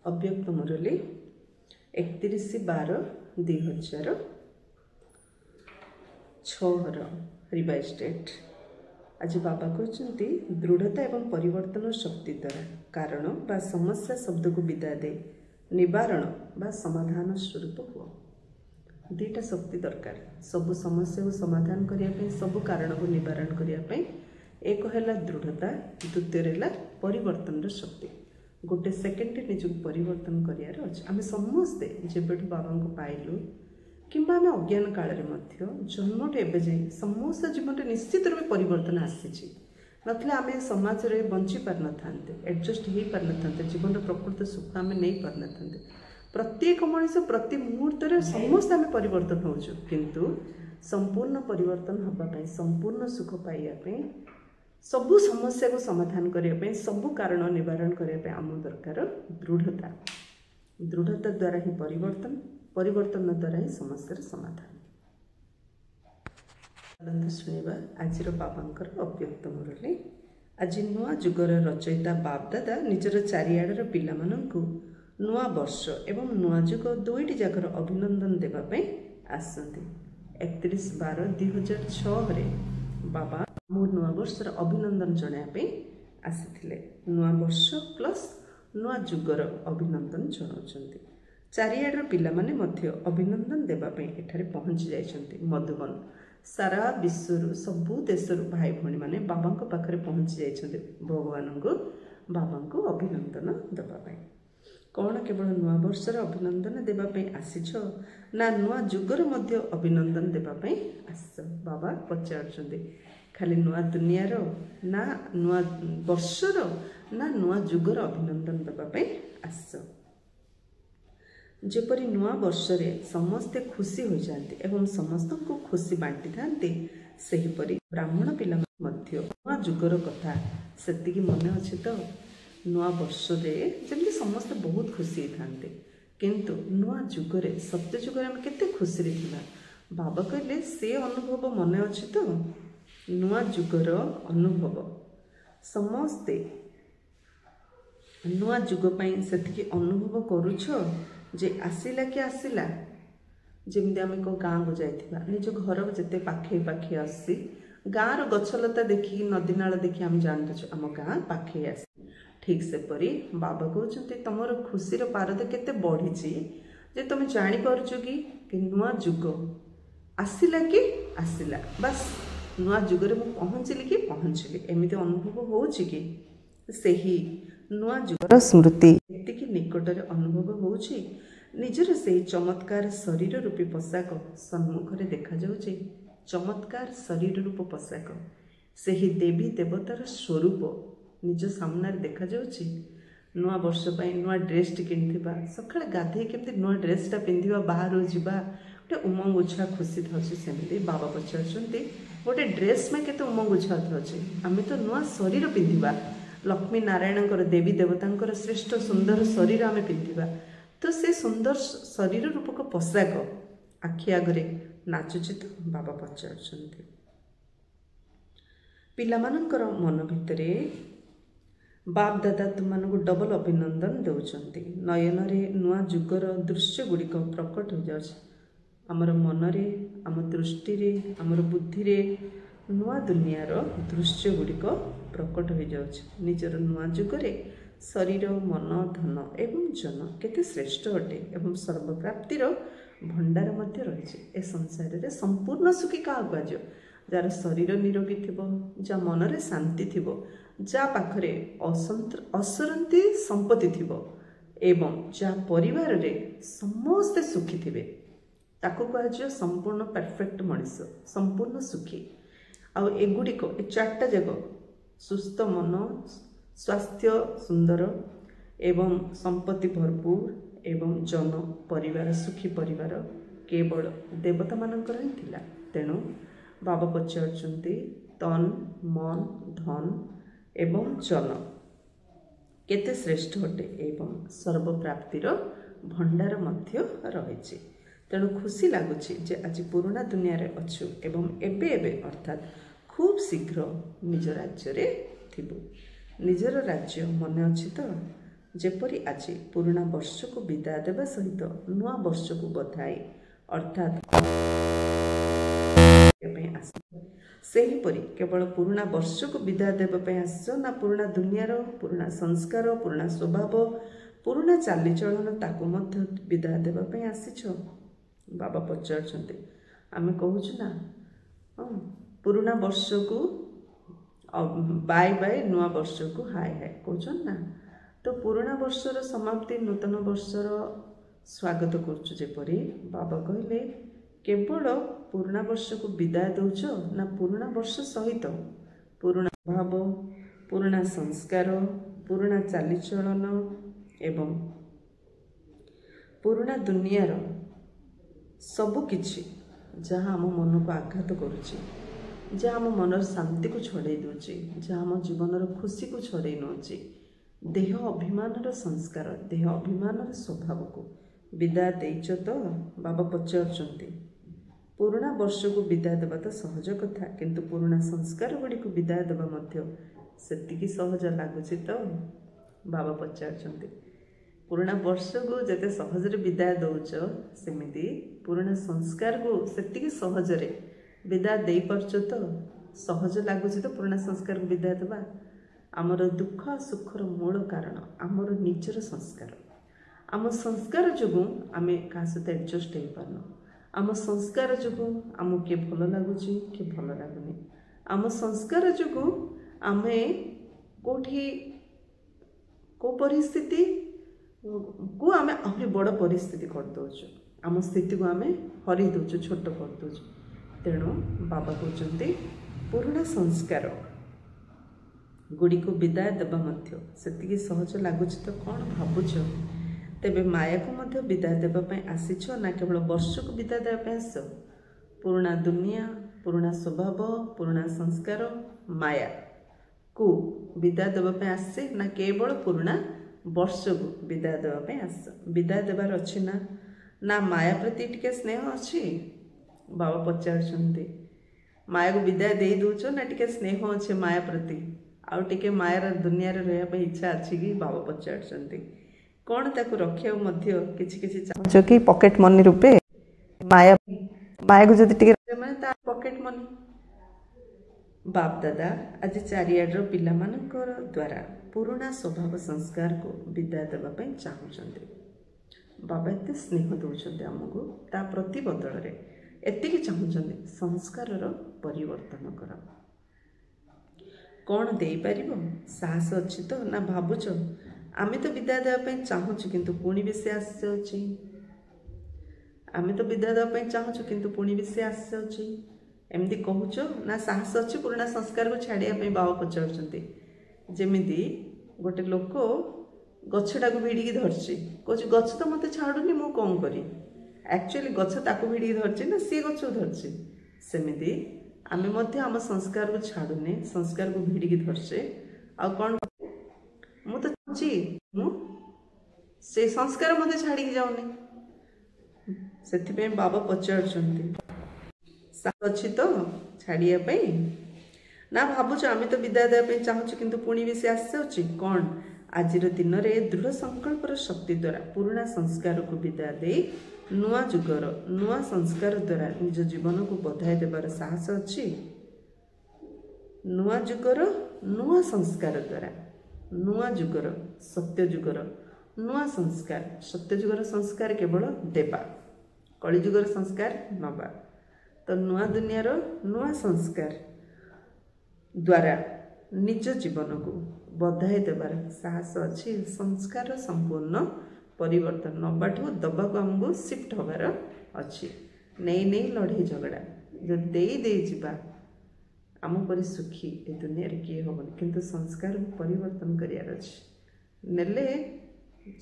अव्यक्त मुरली 31/12/2006 revise date. आज बाबा कहते दृढ़ता एवं परिवर्तन शक्ति द्वारा कारण बा समस्या शब्द को विदाय दे निवारण बा समाधान स्वरूप हुआ। दुईटा शक्ति दरकार सबु समस्या को समाधान करने सबु कारण को निवारण करने। एक है दृढ़ता, द्वितीय है परिवर्तन शक्ति। गोटे सेकेंड निज परिवर्तन करार अच्छे। आम समस्ते जब बाबा को पाइलु कि आम अज्ञान काल जन्मटे एवं जाए समस्त जीवन में निश्चित रूप परिवर्तन आसी नथिले आम समाज में बंची पार न था, एडजस्ट हो पार न था, जीवन प्रकृत सुख आम नहीं पार न था। प्रत्येक मनुष्य प्रति मुहूर्त समस्त आम परिवर्तन हो किंतु संपूर्ण परिवर्तन हाँपाई संपूर्ण सुख पाइबापी सबु समस्या को समाधान करने सबु कारण निवारण करने आम दरकार दृढ़ता। दृढ़ता द्वारा ही परिवर्तन, परिवर्तन द्वारा ही समस्या समाधान। शुणा आज बाबांकर अव्यक्त मुरली। आज नुआ जुगर रचयिता बाप दादा निजर चारिआडर पिलामानंकु नुआ वर्ष एवं नुआ जुग दुईटी जाकर अभिनंदन देवाई आसती। 31/12/2006 बाबा मो नुआ वर्षर अभिनंदन जनाया आसी। नुआ वर्ष प्लस नुआ जुगर अभिनंदन जनाउछन्ति। चारिआडर पिलामाने मध्य अभिनंदन देवाई एठारे पहुँची जाइछन्ति। मधुबन सारा विश्व सबु देशर भाई भणी माने बाबा पाखरे पहुँची जाइछन्ति भगवान को बाबा को अभिनंदन देवाई। कौन केवल नुआ वर्षर अभिनंदन देवाई आसीछ ना नुआ जुगर मध्य अभिनंदन देवाई आस? बाबा पचारुछन्ति खाली नुआ दुनियार ना नुआ वर्षर ना नुआ जुगर अभिनंदन देवाई आस। जेपरी नुआ वर्षरे समस्ते खुशी हो जाते एवं समस्त को खुशी बांटी थांते, सेहीपरि ब्राह्मण पिला मध्य नुआ जुगर कथा सेतिकी मन अच्छे तो नुआ वर्षरे जमी समस्ते बहुत खुशी थांते किंतु नुआ जुगरे सत्य जुगरे आम केते खुशी रे थिबा। बाबा कहले से अनुभव मन अच्छे तो नुआ जुगर अनुभव समस्ते नुआ जुग पाई सेतिकी अनुभव करूछ जे आसिला कि आसिला। जमी आम को गाँ को जाइथिबा निज घर जिते पाखे पाखे आसी गाँर गछलता देखी नदी नाल देखी आम जानते आम गाँ पाखे आसी। ठीक से परी बाबा कहते तुमर खुशीर पारद केते बढ़ी जे तुम जानी पारुछ कि नुआ जुग आसिला कि आसिला। बस नुआ जुगरे मु पहुँचली कि पहुँचली एमती अनुभव होउछि कि सेही नुआ जुगर स्मृति एतिकी निकटरे अनुभव होउछि। निजर से चमत्कार शरीर रूपी पोशाक सम्मुखरे देखा जाउछि। चमत्कार शरीर रूप पोशाक सेही देवी देवतार स्वरूप निज सामने देखा जाउछि। नुआ वर्ष पाई नुआ ड्रेस किनिथिबा सकाळे गाधे केमती नुआ ड्रेसटा पिंधिबा बाहर जिबा गोटे उमंग उछा खुशी थाउछि। सेमती बाबा पचारुछन्ति गोटे ड्रेस में केते उमंग उछा थाउछि। आमे तो नुआ शरीर पिंधिबा लक्ष्मी नारायणकर देवी देवतांकर श्रेष्ठ सुंदर शरीर आमे पिंधिबा तो से सुंदर शरीर रूपक पोशाक आखि आगरे नाचुछि तो बाबा पचारुछन्ति। पिलामानंकर मन भितरे बाप दादा तुमको डबल अभिनंदन दौरान नयन नुआ जुगर दृश्य गुड़िक प्रकट हो जाए। आमर मनरे आम दृष्टि रे आमर बुद्धि रे नुआ दुनियार दृश्य गुड़िक प्रकट हो जाए। निजर नुआ जुगरे शरीर मन धन एवं जन केते श्रेष्ठ अटे एवं सर्वप्राप्तिर भंडार मध्य रही। ए संसार रे संपूर्ण सुखी क्या कह जार शरीर निरोगी थिबो, जा मनरे शांति थिबो, जा पाखरे असरंती संपत्ति थिबो एवं जा परिवार रे समस्ते सुखी थिबे ताको कह संपूर्ण परफेक्ट मनीष संपूर्ण सुखी। आउ एगुड़िक ए चार्टा जग सुस्थ मन स्वास्थ्य सुंदर एवं संपत्ति भरपूर एवं जन परिवार सुखी परिवार केवल देवता मानकर ही थिला। तेणु बाबा पचारुछन्ति तन मन धन एवं जन केते श्रेष्ठ अटे एवं सर्वप्राप्तिर भंडार मध्य रही। तेणु खुशी लगुच आज पुराना दुनिया रे अच्छु एवं एबे एबे अर्थात खूब शीघ्र निज राज्य रे थिबु। निजर राज्य मन अच्छी तो ଯେପରି ଆଜି ପୁରୁଣା ବର୍ଷକୁ ବିଦାୟ ଦେବା ସହିତ ନୂଆ ବର୍ଷକୁ ବଧାଇ ଅର୍ଥାତ୍ ସେହିପରି କେବଳ ପୁରୁଣା ବର୍ଷକୁ ବିଦାୟ ଦେବା ପାଇଁ ଆସିଛ ନା ପୁରୁଣା ଦୁନିଆର ପୁରୁଣା ସଂସ୍କାର ପୁରୁଣା ସ୍ୱଭାବ ପୁରୁଣା ଚାଲିଚଳନ ତାକୁ ମଧ୍ୟ ବିଦାୟ ଦେବା ପାଇଁ ଆସିଛ? ବାବା ପଚାରୁଛନ୍ତି। ଆମେ କହୁଛୁ ନା ପୁରୁଣା ବର୍ଷକୁ ବାଏ ବାଏ ନୂଆ ବର୍ଷକୁ ହାଏ ହାଏ କହୁଛନ୍ତି ନା। ତ ପୁରୁଣା ବର୍ଷର ସମାପ୍ତି ନୂତନ ବର୍ଷର ସ୍ୱାଗତ କରୁଛୁ। ଯେପରି ବାବା କହିଲେ କେବଳ ପୁରୁଣା ବର୍ଷକୁ ବିଦାୟ ଦେଉଛ ନା ପୁରୁଣା ବର୍ଷ ସହିତ ପୁରୁଣା ଭାବ ପୁରୁଣା ସଂସ୍କାର ପୁରୁଣା ଚାଲିଚଳନ ଏବଂ ପୁରୁଣା ଦୁନିଆର ସବୁ କିଛି ଯାହା ଆମ ମନକୁ ଆଘାତ କରୁଛି, ଯାହା ଆମ ମନର ଶାନ୍ତିକୁ ଛଡ଼େଇ ଦେଉଛି, ଯାହା ଆମ ଜୀବନର ଖୁସିକୁ ଛଡ଼େଇ ନେଉଛି, ଦେହ ଅଭିମାନର ସଂସ୍କାର ଦେହ ଅଭିମାନର ସ୍ୱଭାବକୁ ବିଦାୟ ଦେଇଛ ତ? ବାବା ପଚାରୁଛନ୍ତି। ପୁରୁଣା ବର୍ଷକୁ ବିଦାୟ ଦେବା ତ ସହଜ କଥା, କିନ୍ତୁ ପୁରୁଣା ସଂସ୍କାର ଗୁଡ଼ିକୁ ବିଦାୟ ଦେବା ମଧ୍ୟ ସେତିକି ସହଜ ଲାଗୁଛି ତ? ବାବା ପଚାରୁଛନ୍ତି। ପୁରୁଣା ବର୍ଷକୁ ଯେତେ ସହଜରେ ବିଦାୟ ଦେଉଛ ସେମିତି ପୁରୁଣା ସଂସ୍କାରକୁ ସେତିକି ସହଜରେ ବିଦାୟ ଦେଇପାରୁଛ ତ? ସହଜ ଲାଗୁଛି ତ ପୁରୁଣା ସଂସ୍କାରକୁ ବିଦାୟ ଦେବା? ଆମର ଦୁଃଖ ସୁଖର ମୂଳ କାରଣ ଆମର ନିଜର ସଂସ୍କାର। ଆମ ସଂସ୍କାର ଯୋଗୁଁ ଆମେ କାହା ସହିତ ଆଡ଼ଜଷ୍ଟ ହେଇପାରୁନୁ। ଆମ ସଂସ୍କାର ଯୋଗୁଁ ଆମକୁ କିଏ ଭଲ ଲାଗୁଛି କିଏ ଭଲ ଲାଗୁନି। ଆମ ସଂସ୍କାର ଯୋଗୁଁ ଆମେ କେଉଁ ପରିସ୍ଥିତିକୁ ଆମେ ଆହୁରି ବଡ଼ ପରିସ୍ଥିତି କରିଦେଉଛୁ। ଆମ ସ୍ଥିତିକୁ ଆମେ ହରେଇ ଦେଉଛୁ, ଛୋଟ କରିଦେଉଛୁ। ତେଣୁ ବାବା କହୁଛନ୍ତି ପୁରୁଣା ସଂସ୍କାର ଗୁଡ଼ିକୁ ବିଦାୟ ଦେବା ମଧ୍ୟ ସେତିକି ସହଜ ଲାଗୁଛି ତ କ'ଣ ଭାବୁଛ? ତେବେ ମାୟାକୁ ମଧ୍ୟ ବିଦାୟ ଦେବା ପାଇଁ ଆସିଛ ନା କେବଳ ବର୍ଷକୁ ବିଦାୟ ଦେବା ପାଇଁ ଆସିଛ? ପୁରୁଣା ଦୁନିଆ ପୁରୁଣା ସ୍ୱଭାବ ପୁରୁଣା ସଂସ୍କାର ମାୟାକୁ ବିଦାୟ ଦେବା ପାଇଁ ଆସିছে ନା କେବଳ ପୁରୁଣା ବର୍ଷକୁ ବିଦାୟ ଦେବା ପାଇଁ ଆସିଛ? ବିଦାୟ ଦେବାର ଅଛି ନା? ନା ମାୟା ପ୍ରତି ଟିକେ ସ୍ନେହ ଅଛି? ବାବା ପଚାରୁଛନ୍ତି। ମାୟାକୁ ବିଦାୟ ଦେଇ ଦେଉଛ ନା ଟିକେ ସ୍ନେହ ଅଛି ମାୟା ପ୍ରତି? ଆଉ ଟିକେ ମାୟାର ଦୁନିଆରେ ରହିବା ପାଇଁ ଇଚ୍ଛା ଅଛି କି? ବାବା ପଚାରୁଛନ୍ତି। କ'ଣ ତାକୁ ରଖିବାକୁ ମଧ୍ୟ କିଛି କିଛି ଚାହୁଁଛ କି ପକେଟ୍ ମନି ରୂପେ? ମାୟାକୁ ଯଦି ଟିକେ ମାନେ ତା ପକେଟ୍ ମନି। ବାପ ଦାଦା ଆଜି ଚାରିଆଡ଼ର ପିଲାମାନଙ୍କର ଦ୍ୱାରା ପୁରୁଣା ସ୍ୱଭାବ ସଂସ୍କାରକୁ ବିଦାୟ ଦେବା ପାଇଁ ଚାହୁଁଛନ୍ତି। ବାବା ଏତେ ସ୍ନେହ ଦେଉଛନ୍ତି ଆମକୁ, ତା ପ୍ରତି ବଦଳରେ ଏତିକି ଚାହୁଁଛନ୍ତି ସଂସ୍କାରର ପରିବର୍ତ୍ତନ କର। କ'ଣ ଦେଇପାରିବ? ସାହସ ଅଛି ତ? ନା ଭାବୁଛ ଆମେ ତ ବିଦାୟ ଦେବା ପାଇଁ ଚାହୁଁଛୁ କିନ୍ତୁ ପୁଣି ବି ସେ ଆସିଯାଉଛି। ଆମେ ତ ବିଦାୟ ଦେବା ପାଇଁ ଚାହୁଁଛୁ କିନ୍ତୁ ପୁଣି ବି ସେ ଆସିଯାଉଛି। ଏମିତି କହୁଛ ନା ସାହସ ଅଛି ପୁରୁଣା ସଂସ୍କାରକୁ ଛାଡ଼ିବା ପାଇଁ? ବାବା ପଚାରୁଛନ୍ତି। ଯେମିତି ଗୋଟେ ଲୋକ ଗଛଟାକୁ ଭିଡ଼ିକି ଧରିଛି, କହୁଛି ଗଛ ତ ମୋତେ ଛାଡ଼ୁନି, ମୁଁ କ'ଣ କରିବି? ଆକ୍ଚୁଆଲି ଗଛ ତାକୁ ଭିଡ଼ିକି ଧରିଛି ନା ସିଏ ଗଛକୁ ଧରିଛି? ସେମିତି ଆମେ ମଧ୍ୟ ଆମ ସଂସ୍କାରକୁ ଛାଡ଼ୁନେ, ସଂସ୍କାରକୁ ଭିଡ଼ିକି ଧରିଛେ। ଆଉ କ'ଣ ମୁଁ ତ ଚାହୁଁଛି ମୁଁ ସେ ସଂସ୍କାର ମୋତେ ଛାଡ଼ିକି ଯାଉନି। ସେଥିପାଇଁ ବାବା ପଚାରୁଛନ୍ତି ସାହସ ଅଛି ତ ଛାଡ଼ିବା ପାଇଁ? ନା ଭାବୁଛ ଆମେ ତ ବିଦାୟ ଦେବା ପାଇଁ ଚାହୁଁଛୁ କିନ୍ତୁ ପୁଣି ବି ସେ ଆସିଯାଉଛି? କ'ଣ ଆଜିର ଦିନରେ ଦୃଢ଼ ସଂକଳ୍ପର ଶକ୍ତି ଦ୍ୱାରା ପୁରୁଣା ସଂସ୍କାରକୁ ବିଦାୟ ଦେଇ ନୂଆ ଯୁଗର ନୂଆ ସଂସ୍କାର ଦ୍ୱାରା ନିଜ ଜୀବନକୁ ବଧାଇ ଦେବାର ସାହସ ଅଛି? ନୂଆ ଯୁଗର ନୂଆ ସଂସ୍କାର ଦ୍ୱାରା ନୂଆ ଯୁଗର ସତ୍ୟ ଯୁଗର ନୂଆ ସଂସ୍କାର। ସତ୍ୟ ଯୁଗର ସଂସ୍କାର କେବଳ ଦେବା, କଳିଯୁଗର ସଂସ୍କାର ନେବା। ତ ନୂଆ ଦୁନିଆର ନୂଆ ସଂସ୍କାର ଦ୍ୱାରା ନିଜ ଜୀବନକୁ ବଧାଇ ଦେବାର ସାହସ ଅଛି? ସଂସ୍କାର ସମ୍ପୂର୍ଣ୍ଣ ପରିବର୍ତ୍ତନ ନେବାଠୁ ଦେବାକୁ ଆମକୁ ସିଫ୍ଟ ହେବାର ଅଛି। ନେଇ ଲଢ଼େଇ ଝଗଡ଼ା ଯଦି ଦେଇ ଯିବା ଆମ ପରି ସୁଖୀ ଏ ଦୁନିଆରେ କିଏ ହେବନି। କିନ୍ତୁ ସଂସ୍କାରକୁ ପରିବର୍ତ୍ତନ କରିବାର ଅଛି। ନେଲେ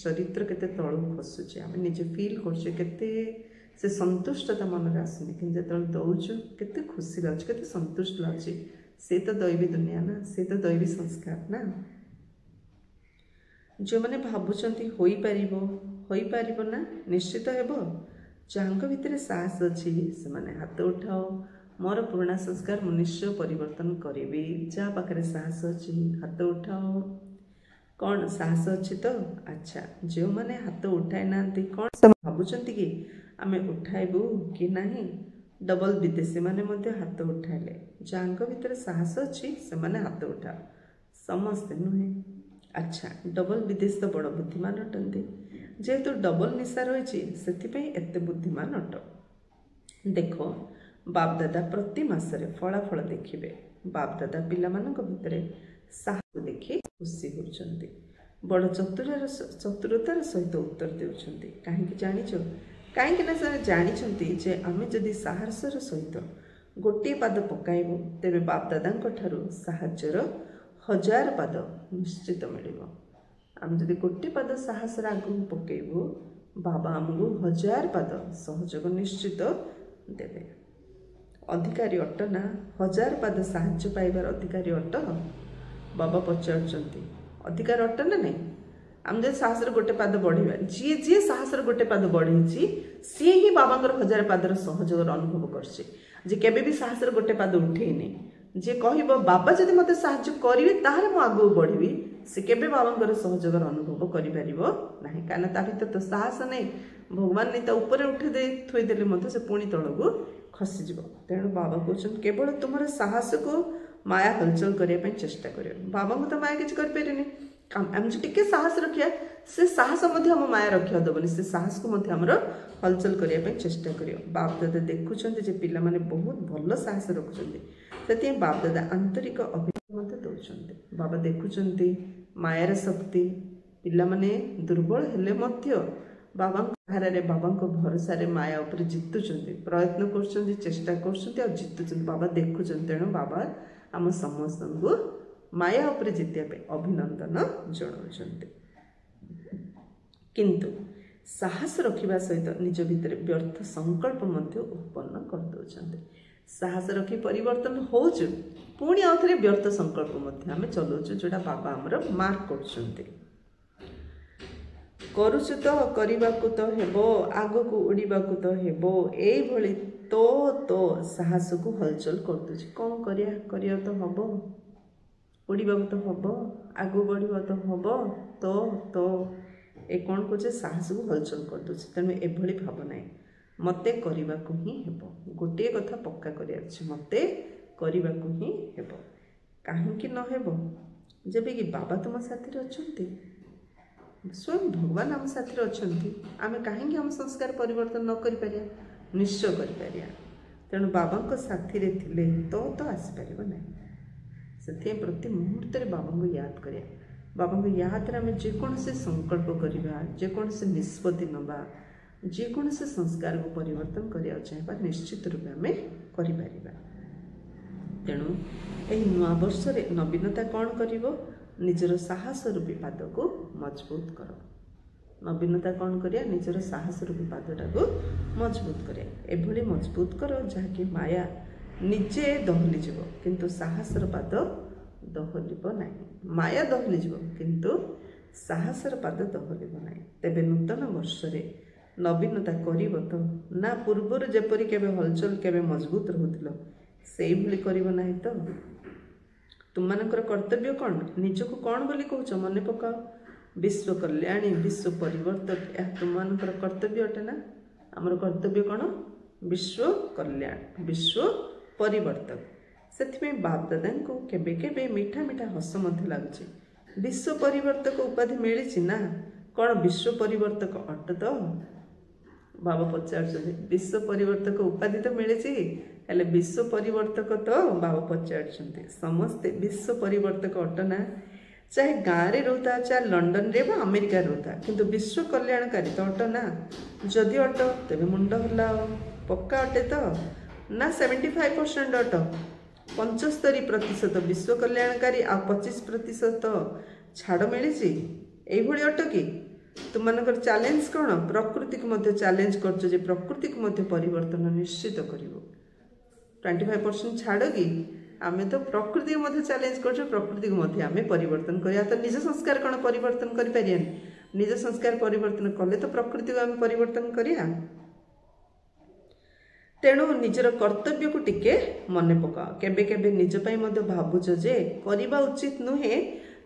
ଚରିତ୍ର କେତେ ତଳକୁ ଖସୁଛି, ଆମେ ନିଜେ ଫିଲ୍ କରୁଛେ, କେତେ ସେ ସନ୍ତୁଷ୍ଟତା ମନରେ ଆସୁନି। କିନ୍ତୁ ଯେତେବେଳେ ଦେଉଛୁ କେତେ ଖୁସି ଲାଗୁଛି, କେତେ ସନ୍ତୁଷ୍ଟ ଲାଗୁଛି। ସେ ତ ଦୈବୀ ଦୁନିଆ ନା, ସେ ତ ଦୈବୀ ସଂସ୍କାର ନା। ଯେଉଁମାନେ ଭାବୁଛନ୍ତି ହୋଇପାରିବ ନା, ନିଶ୍ଚିତ ହେବ। ଯାହାଙ୍କ ଭିତରେ ସାହସ ଅଛି ସେମାନେ ହାତ ଉଠାଅ। ମୋର ପୁରୁଣା ସଂସ୍କାର ମୁଁ ନିଶ୍ଚୟ ପରିବର୍ତ୍ତନ କରିବି। ଯାହା ପାଖରେ ସାହସ ଅଛି ହାତ ଉଠାଅ। कौन साहस अच्छी तो अच्छा जो मैंने हाथ उठाई ना कौन से भावुंट कि आम उठाइबू कि नहीं डबल विदेशी माने हाथ उठाइले जहाँ भितर साहस अच्छी से माने हाथ उठा समस्ते नुहे अच्छा डबल विदेशी तो बड़ बुद्धिमान अटंती जेहेतु डबल निशा रही एत बुद्धिमान अट देख बाप दादा प्रति मासरे फलाफल देखिए बाप दादा पिला भितर साहस देखी खुशी होती बड़ चतुरतार सहित उत्तर देउछंती कहीं जानिछ कहीं ना सर जानी जे आमे जदि साहसर सहित गोटे पाद पकाइबू तेरे बाप दादा ठारू साहाज्यर 1000 पाद निश्चित मिलिबो आम जदि गोटे पाद साहस आगू पकेबू बाबा आमको 1000 पाद सहयोग निश्चित देवे अधिकारी अट ना 1000 पाद साहाଯ୍य पाइबार अधिकारी अट बाबा पचारुचंती अधिकार अट ना नहीं आम जब साहस गोटे पाद बढ़ा जी जी साहस गोटे पाद बढ़ी सी ही बाबा 1000 पादर सहयोग अनुभव कर साहस गोटे पाद उठेनी जे कह बाबा जदि मत साहाଯ୍य करेंगे ताहले मु आगू बढ़ी से केबे बाबा सहयोग अनुभव कर कहीं भर तो साहस नहीं भगवान नहीं तो ऊपर उठे थोदेले से पुणी तलू खसीज तेणु बाबा कहते केवल तुम साहस को माया हलचल करने चेष्टा कर बाबा को तो माया किसी करें आम टे साहस रखा से साहस आम माया रखा दबनी से साहस को हलचल करने चेष्टा कर बाप दादा देखुं पिला माने बहुत भल साहस रखुच्च से बाप दादा आंतरिक अभिनय दौरान बाबा देखुं मायार शक्ति पिला माने दुर्बल हेले बाबा हारे बाबा भरोसा माया उपर जितुंट प्रयत्न कर चेष्टा कर जितुंट बाबा देखुं तेणु बाबा आम समस्त को माया उपर जितिया अभिनंदन जनाउछन्ते किंतु साहस रखिबा सहित निज भितर व्यर्थ संकल्प मध्य उत्पन्न कर दउछन्ते साहस रखी परिवर्तन होउछु पुणी आउथरे व्यर्थ संकल्प मध्य आमे चलौछु जोटा बाबा हमर मार्क करछन्ते करुछु तो करिबाकु तो हेबो आगो को उड़ीबाकु तो हेबो एई भली तो तो साहस को हलचल कर दउछि कोन करिया तो हबो उड़ीबा तो हम आगू बढ़ा तो हम तो ए कौन कहे साहस को हलचल कर दूसरी तेणु एभली भावना मत करने ही हेब गोटे कथा पक्का कर मत करने ही हेब कहीं नहेब जब कि बाबा तुम साथी अच्छा स्वयं भगवान आम साथी अच्छा आम कहीं आम संस्कार परिवर्तन न कर निश्चय कर तेणु बाबा साथी रे थिले तो आसीपर ना से प्रति मुहूर्त बाबा को याद करिया बाबा को याद आम जेकोसी संकल्प करवा जेकोसी निष्पत्ति नवा जेकोसी संस्कार को परिवर्तन करने चाहिए निश्चित रूप आम कर तेणु यही नुआ वर्ष नवीनता कौन कर निजर साहस रूपी पाद को मजबूत कर नवीनता कौन करिया निजर साहस रूपी पादटा को मजबूत करिया एभली मजबूत कर जहाँकि माया निजे दहली जीव किंतु साहसर पाद दहलिब ना माया दहली जीव किंतु साहसर पाद दहलिब ना तेबे नूतन वर्ष नवीनता करिब तो ना पूर्वर जेपरी केबे हलचल केबे मजबूत रहउथिलो सेई भली करिब नाही तो तुमनकर कर्तव्य कौन निजको कौन बोली कहूच मने पकाओ विश्व कल्याणी विश्व परिवर्तक यह तुमनकर कर्तव्य अटे ना आमर कर्तव्य कौन विश्व कल्याण विश्व परिवर्तक से बाप दादा को केबे केबे मीठा मीठा हस लगुच विश्व परिवर्तक उपाधि मिली ना कौन विश्व परिवर्तक अट तो बाबा पचार विश्व परिवर्तक उपाधि तो मिले विश्व परिवर्तक तो बाबा पचार समस्ते विश्व परिवर्तक अटना चाहे गाँव में रोता चाहे लंडन रे बा अमेरिका रोता किंतु विश्व कल्याणकारी तो अटना जदि अट तेरे मुंड हल्ला पक्का अटे तो ना 75% अट 75% विश्व कल्याणकारी आ 25% छाड़ मिली अट कि तुम मनकर चैलेंज कौन प्रकृति को मध्य चैलेंज कर प्रकृति को मध्य परिवर्तन निश्चित कर 25% छाड़ कि आम तो प्रकृति को चैलेंज कर प्रकृति को मध्य आम परिवर्तन करिया तो निज संस्कार कौन परिवर्तन करें निज संस्कार परिवर्तन कले तो प्रकृति को आम परिवर्तन करिया तेणु निजर कर्तव्य को टिके मन पकाओ केबे केबे निज पई मध्य भावुच जे करिबा उचित नुहे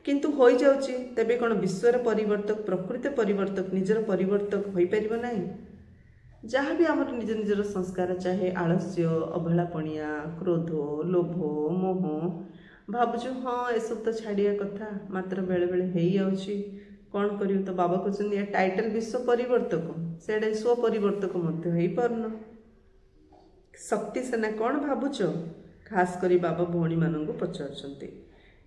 किंतु हो जाउची तेबे कोन विश्वर परिवर्तक प्रकृति परिवर्तक निजर परिवर्तक होई परिबो नाही। जहाँ भी आमर निज निजर संस्कार चाहे आलस्य अवहेलापणिया क्रोध लोभ मोह भावुँ हाँ ए सब तो छाड़िया कथा मात्र बेले बेले हेई जाउची कौन करियो। तो बाबा कहते टाइटल विश्व परिवर्तक से स्व परिवर्तक मध्य हेई पारन। शक्ति सेना कौन भावुच खास करी बाबा भौणी मानू पचार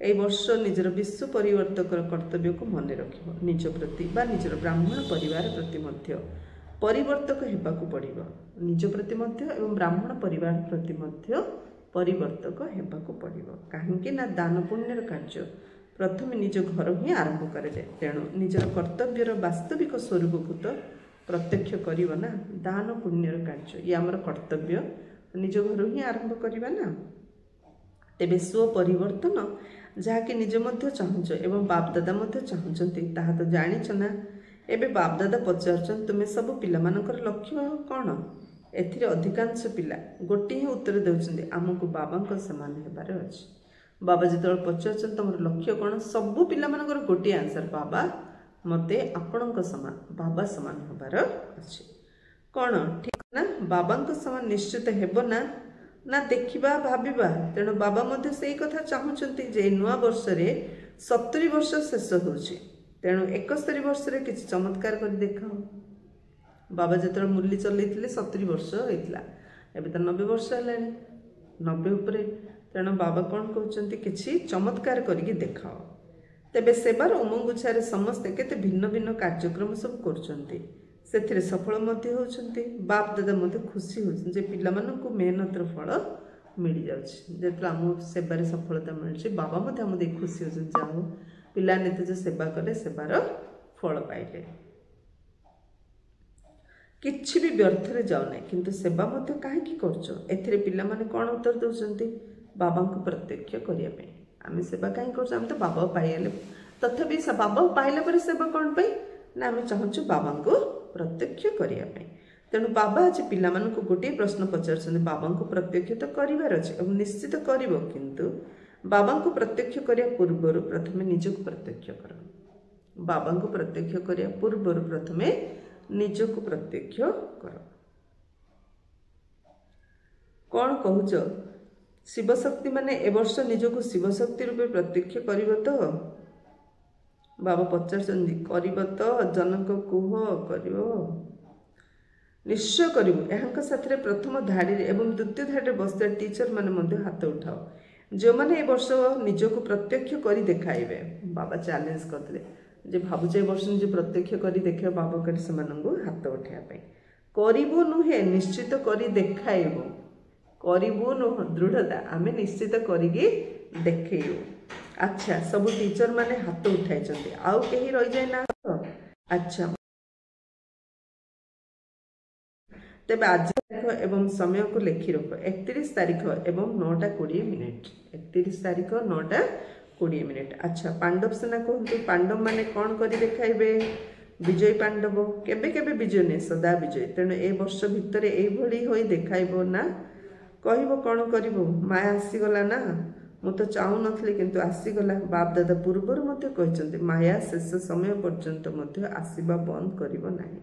ए वर्ष निजर विश्व परिवर्तक कर्तव्य को मन रखिबो निज प्रति बा निजर ब्राह्मण परिवार प्रति मध्य परिवर्तक हेबाकु पड़िबो निज प्रति मध्य एवं ब्राह्मण परिवार प्रति मध्य परिवर्तक हेबाकु पड़िबो। काहेकि ना दान पुण्यर कार्य प्रथम निज घर ही आरंभ करे जाए। तेणु निजर कर्तव्यर वास्तविक स्वरूप को तो प्रत्यक्ष करिबो ना। दान पुण्यर कार्य ये आमर कर्तव्य निज घर ही आरंभ करिबा ना। तेबे स्व परिवर्तन जहाँकि निज मध्य चाहूच एवं बापदादा मध्य चाहूचंती ताहा तो जानिछ ना। एबे बापदादा पचारछन तुमे सब पिला मानकर लक्ष्य कौन। एथिरे अधिकांश पिला गोटे ही उत्तर देउछन्ती आमको बाबांक समान हेबार अछि। बाबा जितल पचारछन तमर लक्ष्य कौन सबु पिला मानकर गोटे आंसर बाबा मते आपणक समान बाबा समान हेबार अछि। कौन ठीक ना बाबांक समान निश्चित हेबो ना ना देखिबा भाबिबा। तेणु बाबा मध्य सेई कथा चाहूचंती जे नुआ वर्ष रे 70 वर्ष शेष होउछि। तेणु 71 वर्ष रे किछि चमत्कार कर देखाओ। बाबा जेतल मुरली चलैथिले 70 वर्ष होइतला एबे त 90 वर्ष हेलानी 90 उपरे। तेणु बाबा कौन कहउचंती किछि चमत्कार करिके देखाओ। तेबे सेवार उमंगुछारे समस्ते केते भिन्न भिन्न कार्यक्रम सब करचंती से सफल मध्य होचंती। बाप दादा मध्य खुशी होचन जे पिला मानकु मेहनतर फल मिल जाउछि। जेतला हम सेवारे सफलता मिलछि बाबा मध्य हम देख खुशी होचन जाओ पिला नेते जे सेवा करे सेवार फल पाइले किछि भी व्यर्थ रे जाउ नै। किंतु सेवा मध्य काहे की करछो एथिरे पिला माने कोन उत्तर दोचंती बाबा को प्रत्यक्ष करिया पे। आमे सेवा काहे करछो हम तो बाबा पाइले तथापि बाबा पाइले पर सेवा कोन पई ना आमे चाहूछु बाबा को प्रत्यक्ष करिया पे। तेणु बाबा आज पिला मानकु गोटे प्रश्न पचारछन बाबा को प्रत्यक्ष तो करिवार अछि एवं निश्चित करिवो। किंतु बाबा को प्रत्यक्ष करिया पूर्व प्रथमे निजको प्रत्यक्ष कर। बाबा को प्रत्यक्ष करिया पूर्व प्रथमे निजको प्रत्यक्ष कर। कौन कहूच शिवशक्ति माने ए वर्ष निजको शिवशक्ति रूपे प्रत्यक्ष करिवो तो। बाबा पचारछन करिवो तो जनक कुह करिवो निश्चय करिवो। एहांक साथरे प्रथम धाड़ी एवं द्वितीय धाड़ी बसता टीचर माने मध्य हाथ उठाओ जो माने ए वर्ष निजको प्रत्यक्ष करी देखाइबे। बाबा चैलेंज करथिले जे भाबुचे ए वर्ष निज प्रत्यक्ष करी देखियो बाबा कर समानंगु हाथ उठाया पे। करिवो नुहे निश्चित करी देखाइबो करिवो नु दृढ़ता आमे निश्चित करिगी देखैयो। अच्छा सब टीचर माने हाथ उठाई चंती आउ केही रहि जाय ना। अच्छा तेबे आज तारीख एवं समय को लिखि रख 31 तारीख एवं 9:20 31 तारीख 9:20। अच्छा पांडव सेना कहतु पांडव माने कौन करी देखाइबे विजय पांडव केबे केबे विजय ने सदा विजय। तेणु ए वर्ष भितर एई भली होई देखाइबो ना कहइबो कौन करिवो माया आसीगला ना मु तो चाहू नथली किंतु आसीगला। बाप दादा पूर्वर मध्य कहचंती माया शेष समय पर्यंत मध्य आसीबा बंद करिवो नाही।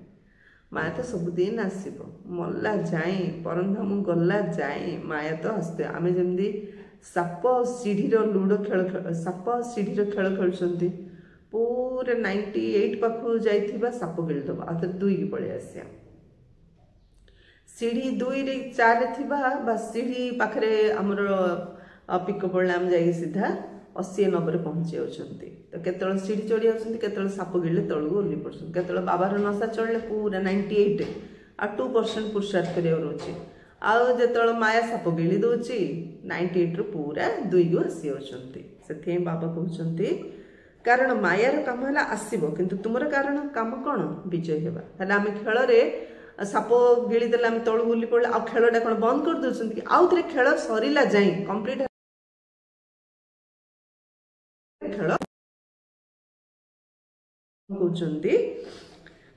माया तो सबुदिन आसीबो मल्ला जाए परंधाम गला जाए माया तो आसते। आमे जेमदी साप सीढ़ी लुडो खेल साप सीढ़ी खेल खेलुचंती पूरे 98 पाखु जाइथिबा साप गिलदबा आ तो 2 की पळे आसिया सीढ़ी 2 रे 4 रे थिबा बा सीढ़ी पाखरे हमर पिकअप आम जाई सीधा 80-90 पहुंची जाउछंती। तो केतळ सीढ़ी चढ़ी जाउछंती केतळ साप गिले तळगु ओली पड़छन केतळ बाबार नसा चढ़ले पूरा 98 आ 2% पुरुषार्थ करियो रोची आउ जेतळ माया साप गिली दोची 98 रो पूरा 2 गु आसी जाउछंती। सेथे बाबा कहउछंती कारण मायार काम हला आसीबो किंतु तुमर कारण काम कोन विजय हेबा। हला आमे खेल रे साप गिली देला आमे तळगु ओली पड़ले आ खेलटा कोन बंद कर दोछंती आउ थरे खेल सरीला जाई कंप्लीट खेल कहउछंती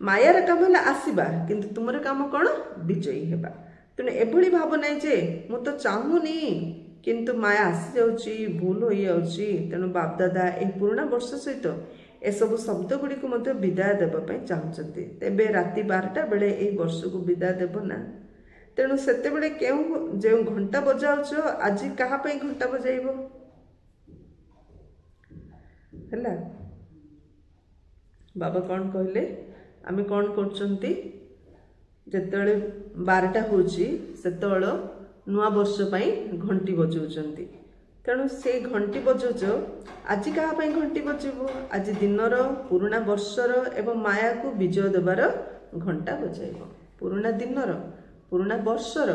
मायार काम हला आसीबा किंतु तुमर काम कोन विजयी हेबा। तेणु एभली भाव नाई जे मु तो चाहूनी किंतु माया आसी जाउची भूल हो जाउची तेणु बापदादा ए पुराणा वर्ष सहित एसबू शब्द गुड़ी को विदाय देवाई चाहते तेबे राति 12टा बेले ए वर्ष को विदाय देव ना तेणु सेते बेले जो घंटा बजाउछ आज कहा घंटा बजाइब है बाबा कौन कहले आमे कौन करछंती जेतेबेले 12टा होची सेतेबेले नुआ वर्ष पाई घंटी बजाउछंती तेणु से घंटी बजाउछ आज कहा घंटी बजेबो आज दिनर पुराणा वर्षर एवं माया को विजय देवार घंटा बजाइब पुराणा दिनर पुराणा वर्षर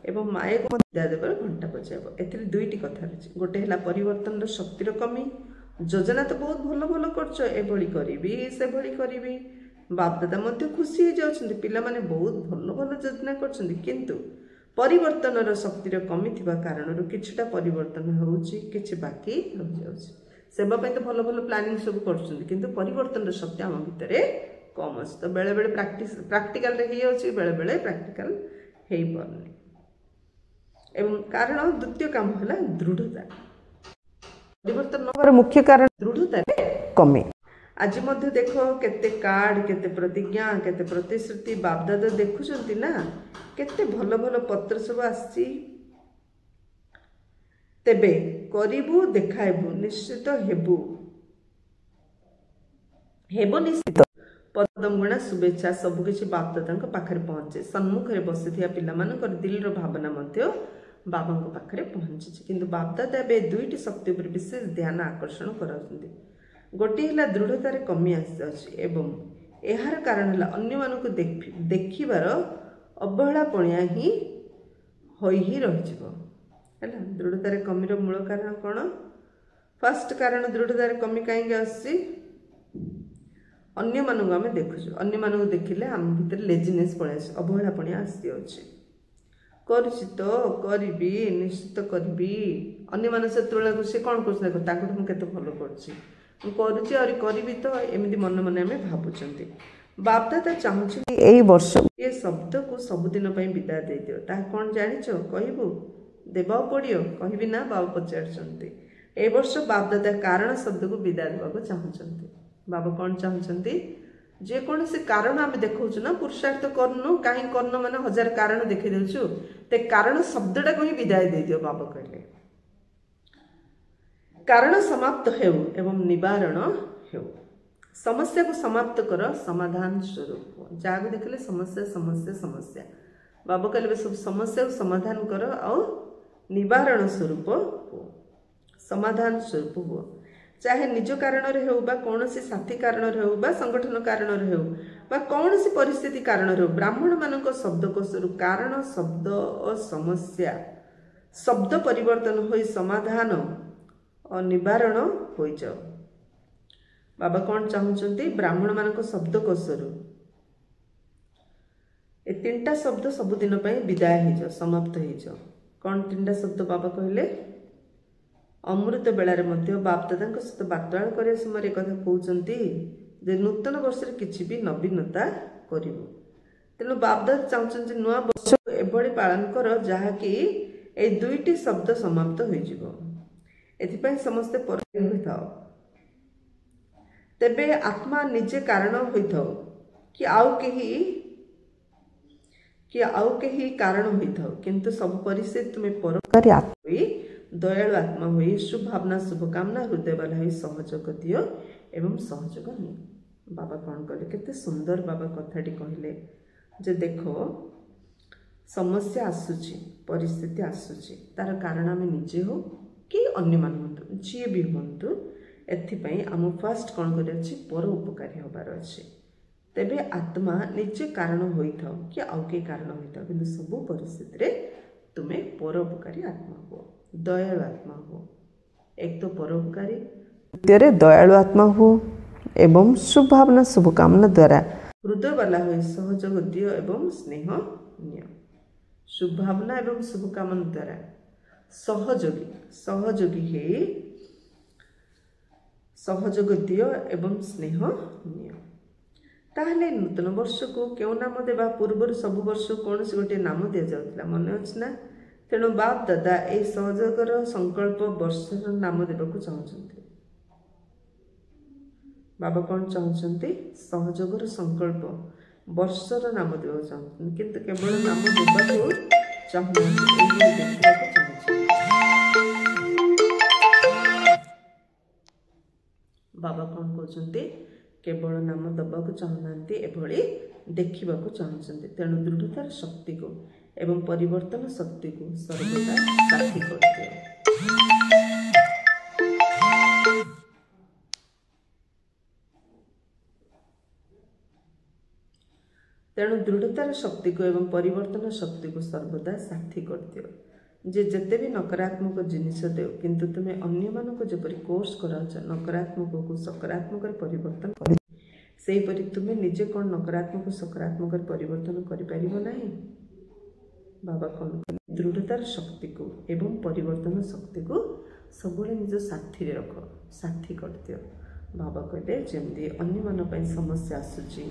एवं माया को विजय देवार घंटा बजाइब एथिरे दुईटी कथा रही गोटे है परिवर्तन शक्तिर कमी योजना तो बहुत भल भल करछ एभली करिवि से भली करिवि बापदादा मध्य खुशी हो जाउछन्ती पिला माने बहुत भल भल योजना करछन्ती किंतु परिवर्तन शक्तिर कमी थिबा कारणरु किछटा परिवर्तन होउची किछि बाकी रहि जाउची सेबा पय तो भल भल प्लानिंग सब करछन्ती किंतु परिवर्तन शक्ति हम भितरे कम अछि तो बेले बेले प्रैक्टिकल रे ही होची बेले बेले प्रैक्टिकल हेई परनी एवं कारण द्वितीय काम होला दृढ़ता परिवर्तन होबार मुख्य कारण दृढ़ता कमी आज मध्य देख केते कार्ड केते प्रतिज्ञा केते प्रतिश्रुति बापदादा देखुचंती ना केते भल भल पत्र सब आसी तेबे करिबु देखाइबु निश्चित हेबु हेबो निश्चित पदमगुणा शुभेच्छा सब किछि बापदादा पाखरे पहुंचे सम्मुखरे बसिथिया पिला मानकर दिल रो भावना मध्य बाबा पाखरे पहुंची किंतु बापदादा बे दुईटी शक्ति पर विशेष ध्यान आकर्षण कराउछन्ती गोटे है दृढ़तार कमी आसी एवं यार कारण है अन्य मानक देखिबार अवहेला पणिया ही रही दृढ़तार कमीर मूल कारण कौन फर्स्ट कारण दृढ़तार कमी कहीं आसी अन्य मानक आम देखुचु अन्य मानक देखिले आम भीतर लेजिनेस पड़े अवहेला पणिया आसी करुची तो करी निश्चित करी अन्य मान से तुलना से कौन कर भल करी तो एमती मन मन आम भावुं बापदादा चाहूँ यही वर्ष ये शब्द को सबुदिन विदाय दे दियो ता कौन जानिच कहबू देवा पड़ो कहबी ना बाबा पचार ए वर्ष बापदादा कारण शब्द को विदाय देवा चाहूँगी बाबा कौन चाहूँगी जेकोसी कारण आम देखु ना पुरुषार्थ करनु कहीं करनु माने हजार कारण देखी देछु ते कारण शब्दटा को ही विदाय दे दियो बाबा कहले कारण समाप्त हेउ एवं निवारण हेउ समस्या को समाप्त कर समाधान स्वरूप जहाँ देखले समस्या समस्या समस्या बाबा कहले सब समस्या को समाधान कर और निवारण स्वरूप हो समाधान स्वरूप हो चाहे निज कारण हो कौन साथी कारण हो संगठन कारण हो कौन सी परिस्थिति कारण हो ब्राह्मण मान शब्दकोश कारण शब्द और समस्या शब्द परिवर्तन हो समाधान और निवारण हो जाओ बाबा कौन चाहते ब्राह्मण मान शब्दकोश ए 3टा शब्द सबुदिन विदाय हो जाओ समाप्त हो जाओ कौन 3टा शब्द बाबा कहले अमृत बेलार बापदादा सहित वार्तालाप करने समय एक कहते नूतन वर्ष किसी भी नवीनता करू तेणु बापदादा चाहते नुआ वर्ष एभली पालन कर जहाँकि ए 2टी शब्द समाप्त हो समस्ते पर तेबे आत्मा निजे कारण होइथाओ कि आउ कहीं कारण होइथाओ किंतु सब परिस्थिति तुम्हें परोपकारी आत्मा दयालु आत्मा हुई शुभभावना शुभकामना हृदय वाला हुई सहयोग दियो एवं सहयोग नियो बाबा कौन कले केते सुंदर बाबा कथाटी कहले जे देखो समस्या आसुची परिस्थिति आसुची तार कारण आम निजे हो कि अन्य मान हूँ जी भी हूँ एथिपाई आम फास्ट कौन कर पर उपकारी हबार अच्छे तेबे आत्मा निजे कारण होइथाओ कि आउ के कारण होइथाओ किंतु सब परिस्थिति तुम्हें परोपकारी आत्मा हो दयालु आत्मा हो एक तो परोपकारी द्वितीय दयालु आत्मा हो एवं शुभभावना शुभकामना द्वारा हृदय वाला हो सहयोग दियो एवं स्नेह नियो शुभभावना एवं शुभकामना द्वारा सहयोगी है सहयोग दियो एवं स्नेह नियो ताहले नूतन वर्ष को क्यों नाम देवा पूर्व सब वर्ष कौन से गोटे नाम दि जाउतला मन अछि ना तेणु बाप दादा ए सहयोगर संकल्प वर्षर नाम देवाक चाहते। बाबा कौन चाहते? सहयोगर संकल्प वर्षर नाम देवाक चाहते, किंतु केवल नाम देवाक चाहते। बाबा कौन कहते? केवल नाम दबाक चाहूना एभली देखा चाहते। तेणु दृढ़तार शक्ति को एवं परिवर्तन शक्ति को सर्वदा साथी करते। तेणु दृढ़तार शक्ति को एवं परिवर्तन शक्ति को सर्वदा साथी करदियो। जे जेते भी नकारात्मक जिनिस देव किंतु तुम्हें अन्य मानक जेपरि कोर्स कराउछ नकारात्मक को सकारात्मक परिवर्तन कर, सेहीपरि तुम्हें निजे कौन नकारात्मक सकारात्मक परिवर्तन करिपारिबो नाही। बाबा कौन कहले? दृढ़तार शक्ति को एवं परिवर्तन शक्ति को सबुले निज साथी रे रख, साथी करदियो। बाबा कहले जेमती अन्य मान पई समस्या आसुची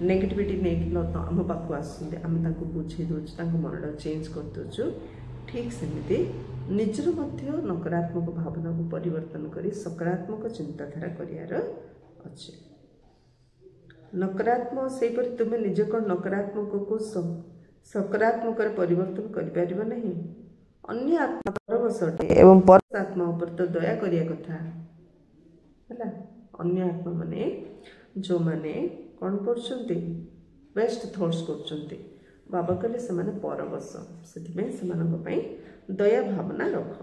नेगेटिविटी नहीं आम पाक आसुँच आम बुझे दूसरे मन चेंज कर दूचु, ठीक सेमती निजर मध्य नकारात्मक भावना को परिवर्तन करी सकारात्मक चिंताधारा करियार अच्छे। नकारात्मक सेपरि तुम्हें निज कौन नकारात्मक को सकारात्मक परिवर्तन करिपारिबो नहीं। अन्य आत्मा परवशटे एवं पर आत्मा उपर तो दया करिया कथा है। अन्य आत्मा माने जो माने कौन करछन्ति वेस्ट थॉट्स करछन्ति, बाबा कहले से माने परवश, सेथिमे सेमानक पई दया भावना रख।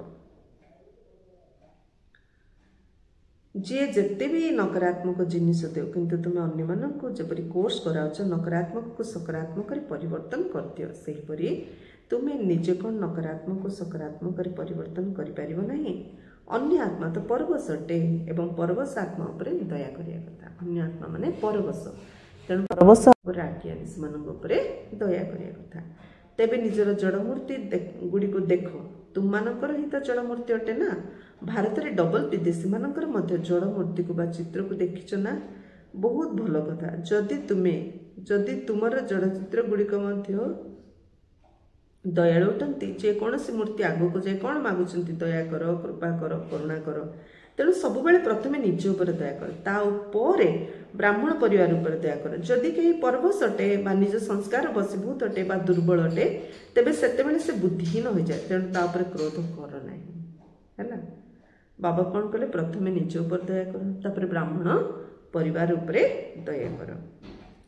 जी जेते भी नकारात्मक जिनिस देव किंतु तुम्हें अन्य मानक जेपरि कोर्स कराउछ नकारात्मक को सकारात्मक परिवर्तन कर दियो, सेहीपरि तुम्हें निजे कौन नकारात्मक को सकारात्मक परिवर्तन करिपारिबो नाही। अन्य आत्मा तो परवश अटे एवं परवश आत्मा उपर दया करिया कथा। अन्य आत्मा माने परवश, तेणु परवश रागियानी से दया करिया कथा। तेबे निजर जड़मूर्ति गुड़ी को देख, तुम मानकर ही तो जड़मूर्ति अटे ना। भारत में डबल विदेशी मानकर मध्य जड़मूर्ति को बा चित्र को देखिच ना, बहुत भल कथा। जदि तुमर जड़चित्र गुड़िक मध्य दयालु उठती जेकोसी मूर्ति आगक जाए कौन मागुंट दया कर, कृपा कर, करुणा कर। तेणु सब प्रथमे निज उपर दया कर, ताऊपर ब्राह्मण परिवार उपर दया कर। जदि कहीं परवश अटे बा निज संस्कार बसीभूत अटे बा दुर्बल अटे तेबे सेतेबेले से बुद्धिहीन हो जाए। तेणु ताऊपर क्रोध कर ना है। बाबा कौन कले? प्रथमे निज उपर दया कर, तापर ब्राह्मण परिवार उपरे दया कर।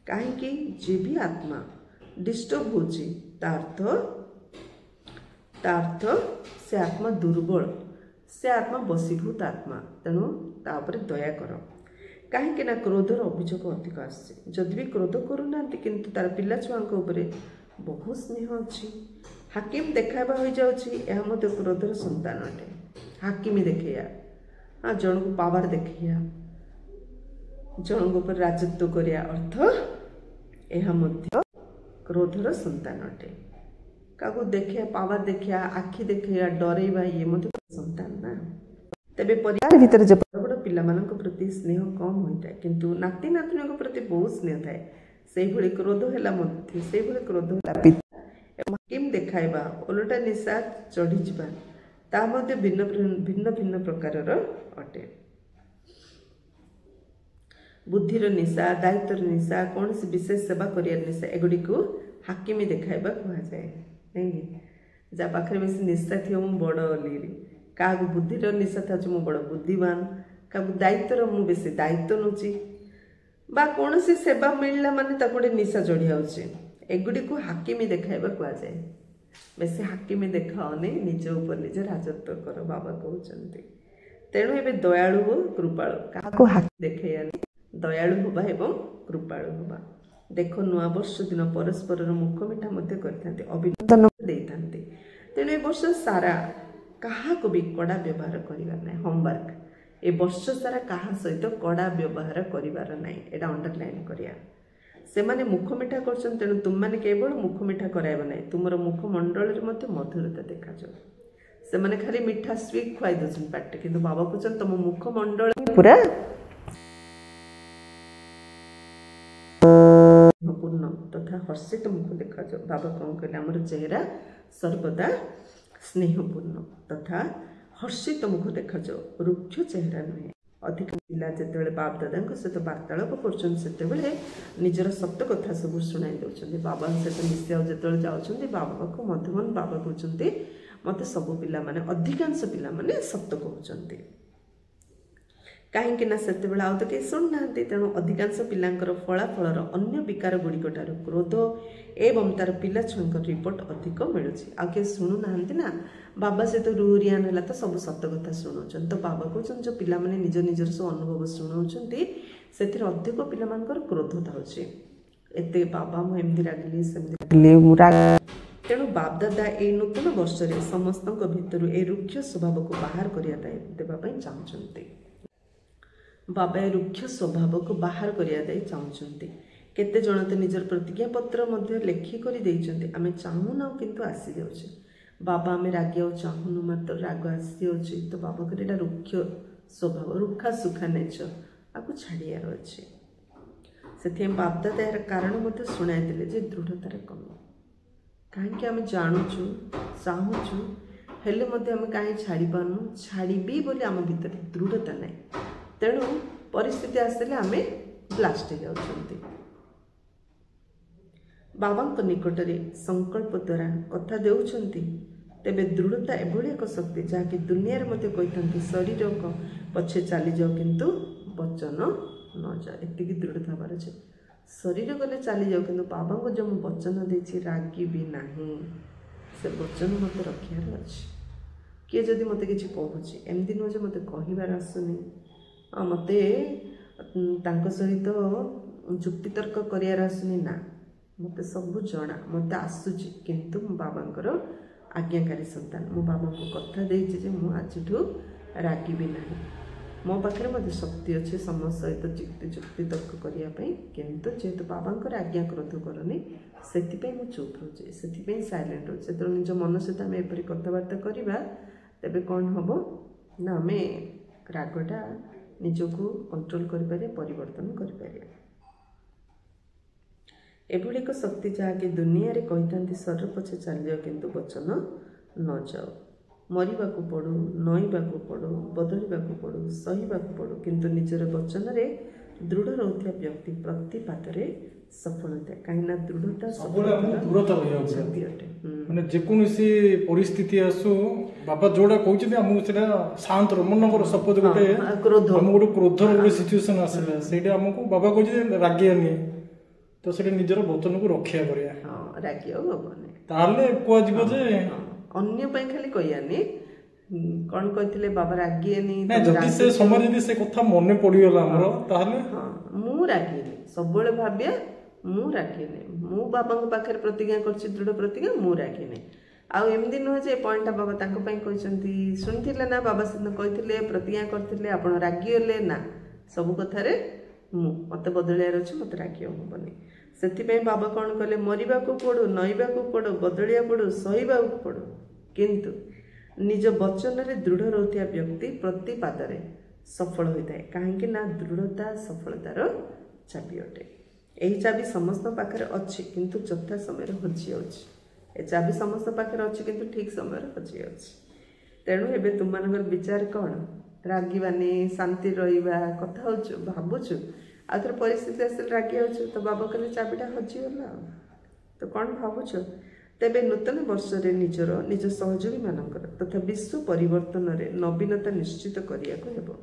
कहीं जे भी आत्मा डिस्टर्ब होची तार्थ से आत्मा दुर्बल, से आत्मा बसीभूत आत्मा, तेणु तापर दया कर। कहीं ना क्रोधर अभियोग अधिक आसे। जदि भी क्रोध करूना किंतु तार पिला छुआंक उपरे बहुत स्नेह अच्छी, हाकिम देखावा हो जाउछि, यह मते क्रोधर संतान अटे। हाकिमी देखैया, हाँ जन को पावर देखैया, जन को ऊपर राजत्व करिया अर्थ यह मध्य क्रोधर संतान अटे। काकू देखिया पावर देखिया आखि देखिया डरैबा ये मध्य संतान ना। तेबे परिवार भीतर जे बड़ पिला मानक प्रति स्नेह कम होता है किंतु नाती नातुणी प्रति बहुत स्नेह थाए, सेही भली क्रोध हैला मध्य सेही भली क्रोध हैला पिता हाकिम देखाइबा ओलटा निशा चढ़ी जिबा ता मध्य भिन्न भिन्न भिन्न प्रकारर अटे। बुद्धिर निशा, दायित्वर निशा, कौन सी विशेष सेवा करियर निशा, एगुड़ी को हाकिमी देखाइबा कहा जाए नहीं। जा पाखे बेस निशा थी मु बड़ अली, क्या बुद्धिर निशा था मु बड़ बुद्धिमान, क्या दायित्वर मु बेस दायित्व नौची बा कौन सी सेवा मिलला माने गोटे निशा चढ़ी आउची, एगुड़ी को हाकिमी देखाइबा कहा जाए। बेस हाकिमी देखाओनी, निज ऊपर निज राजत्व कर बाबा कहते। तेणु ए दयालु हो कृपालु, क्या हाकि देखैयानी, दयालु हवा एवं कृपालु हवा। देख नुआ वर्ष दिन परस्पर मुख मिठा अभिनंदन देते। तेणु ए वर्ष सारा क्या भी कड़ा व्यवहार करार ना। होमवर्क ए वर्ष सारा क्या सहित कड़ा व्यवहार करार ना, यहाँ अंडरलाइन करिया। से माने मुख मिठा कर, तेणु तुम मैंने केवल मुख मिठा कराइब ना, तुम मुखमंडल मधुरता देखा से माने खाली मिठा स्वीट खुआई दौन पाटे, कि बाबा कहते तुम मुखमंडल पूरा पूर्ण तथा हर्षित मुख देखा। बाबा कौन कहले? आमर चेहरा सर्वदा स्नेहपूर्ण तथा हर्षित मुख देखाଯାଉ रुक्ष चेहरा नुहे। अधिक पिला जिते बाप दादा सहित वार्तालाप कर निजर सत कथा सब शुणाई दौरान बाबा सहित मिसिया जो जाऊँच बाबा पाख मधुबन बाबा कहते मत सब पिला माने अधिकांश पिला माने सत कहते कहीं से आउ तो कहीं शुणुना तेणु अधिकांश पिलांकर फलाफलर अन्य विकार गुड़िक ठार क्रोध एवं तार पिला छुआ रिपोर्ट अधिक मिलूँ आ किए शुणुना ना बाबा सहित रुहरियान है तो सब सत कथा शुणाऊँ तो बाबा कहते जो पिला माने निज निजर सब अनुभव शुणाऊँ से अधिक पिला क्रोध थाउचे एते बाबा मुझे रागिली सेमती तेणु बाप दादा ये नूतन वर्ष में समस्त भितर ए रुक्ष स्वभाव को बाहर करने चाहते बाबा ए रुक्ष स्वभाव को बाहर करने चाहते केते जन तो निजर प्रतिज्ञा पत्र लेखिक आम चाहूना किंतु आसी जाऊे बाबा आम रागिया चाहूनु मात्र राग आसी जाऊे तो बाबा को रुक्ष स्वभाव रुखा सुखा नेचर आपको छाड़ियार अच्छे से बाप दादा यार कारण शुणाई जे दृढ़तार कमी कहीं आम जानूचु चाहूचु हेले आम कहीं छाड़ी पार्नु छाड़ी बोली आम भीतर दृढ़ता ना तेणु परिस्थिति आसले आम ब्लास्ट हो जाउछंती बाबा निकट में संकल्प द्वारा कथा देउछंती तेबे दृढ़ता एभली एक शक्ति जहाँकि दुनिया रे कहते शरीर को पछे चली जाओ किंतु वचन न जाए एति दृढ़ता हबार अच्छे शरीर गले चली जाओ किंतु बाबा को जो वचन देछि रागी भी नहीं से वचन मत रखार अच्छे किए जदि मत कि कहूँ एमती नुह मत कहबार आसुनी मत सहित जुक्तितर्क करार आसुनी ना मत सब जना मत आसूची किंतु मो बाबांकर आज्ञाकारी संतान मो बाबा को कथा देछि जे मु आज रागिबी ना मो पाखे मत शक्ति अच्छे समस्त सहित जुक्तितर्क करने किंतु जेहेतु बाबांकर आज्ञा क्रोध करनी से चुप रोचे से साइलेंट रोचे जो निज मन सहित आम एपरी कथबार्ता करवा तेबे कौन हम ना आम रागटा निजको कंट्रोल करें परिवर्तन करें एभली एक शक्ति जहाँकि दुनिया रे कही शरीर पछे चल जाओ किंतु वचन न जाओ मरवा को पड़ू नईवा को पड़ू बदलवा को पड़ू सहीवा को पड़ू किंतु निजर वचन रे दृढ़ रोथि व्यक्ति प्रतिपाद रे सफल होता कहीं दृढ़ता माने जेकोसी परिस्थिति आसु बाबा जोड़ा कहते आमको से शांत मनकर सपोज गोटे क्रोध आम गोटे क्रोध गोटे सिचुएसन आसला से आमको बाबा कहते रागियानी तो से निजर वचन को रक्षा करें अन्य खाली कहयानी कौन कहते बाबा रागिएनी जदि से समय जदि से कथा मन पड़गला हमरो ताहले मु रागिएनी सब भाव्या मु रागिएनी मु बाबा पाखे प्रतिज्ञा करछि दृढ़ प्रतिज्ञा मु रागिएनी आउ एमती नुह जे पॉइंट बाबा तांको पई कहछंती सुनथिले ना बाबा से कहथिले प्रतिज्ञा करथिले आपण रागिएले ना सब कथारे मु मत बदलियार अछि मत रागियो होबनी से बाबा कौन कले मरवा को पड़ू नईवा को पड़ू बदलिया पड़ू सहीवा को पड़ू किंतु निज वचन रे दृढ़ रोथिया व्यक्ति प्रतिपाद रे सफल होता है कहीं ना दृढ़ता सफलतार चाबी अटे यही चाबी समस्त पाखे अच्छी किंतु चौथा समय हजि जाए चाबी समस्त पाखे अच्छी किंतु ठीक समय हजि जाए तेणु एबे तुम मानकर विचार कौन रागिबानी शांति रहिबा कथा होचु भाबुचु आउथर परिस्थिति आसले रागी होचु तो बाबा कहले चाबिटा हजिगला तो कौन भावुच तेबे नूतन वर्ष रे निज सहयोगी मानकर तथा विश्व परिवर्तन रे नवीनता निश्चित करिया को हेबो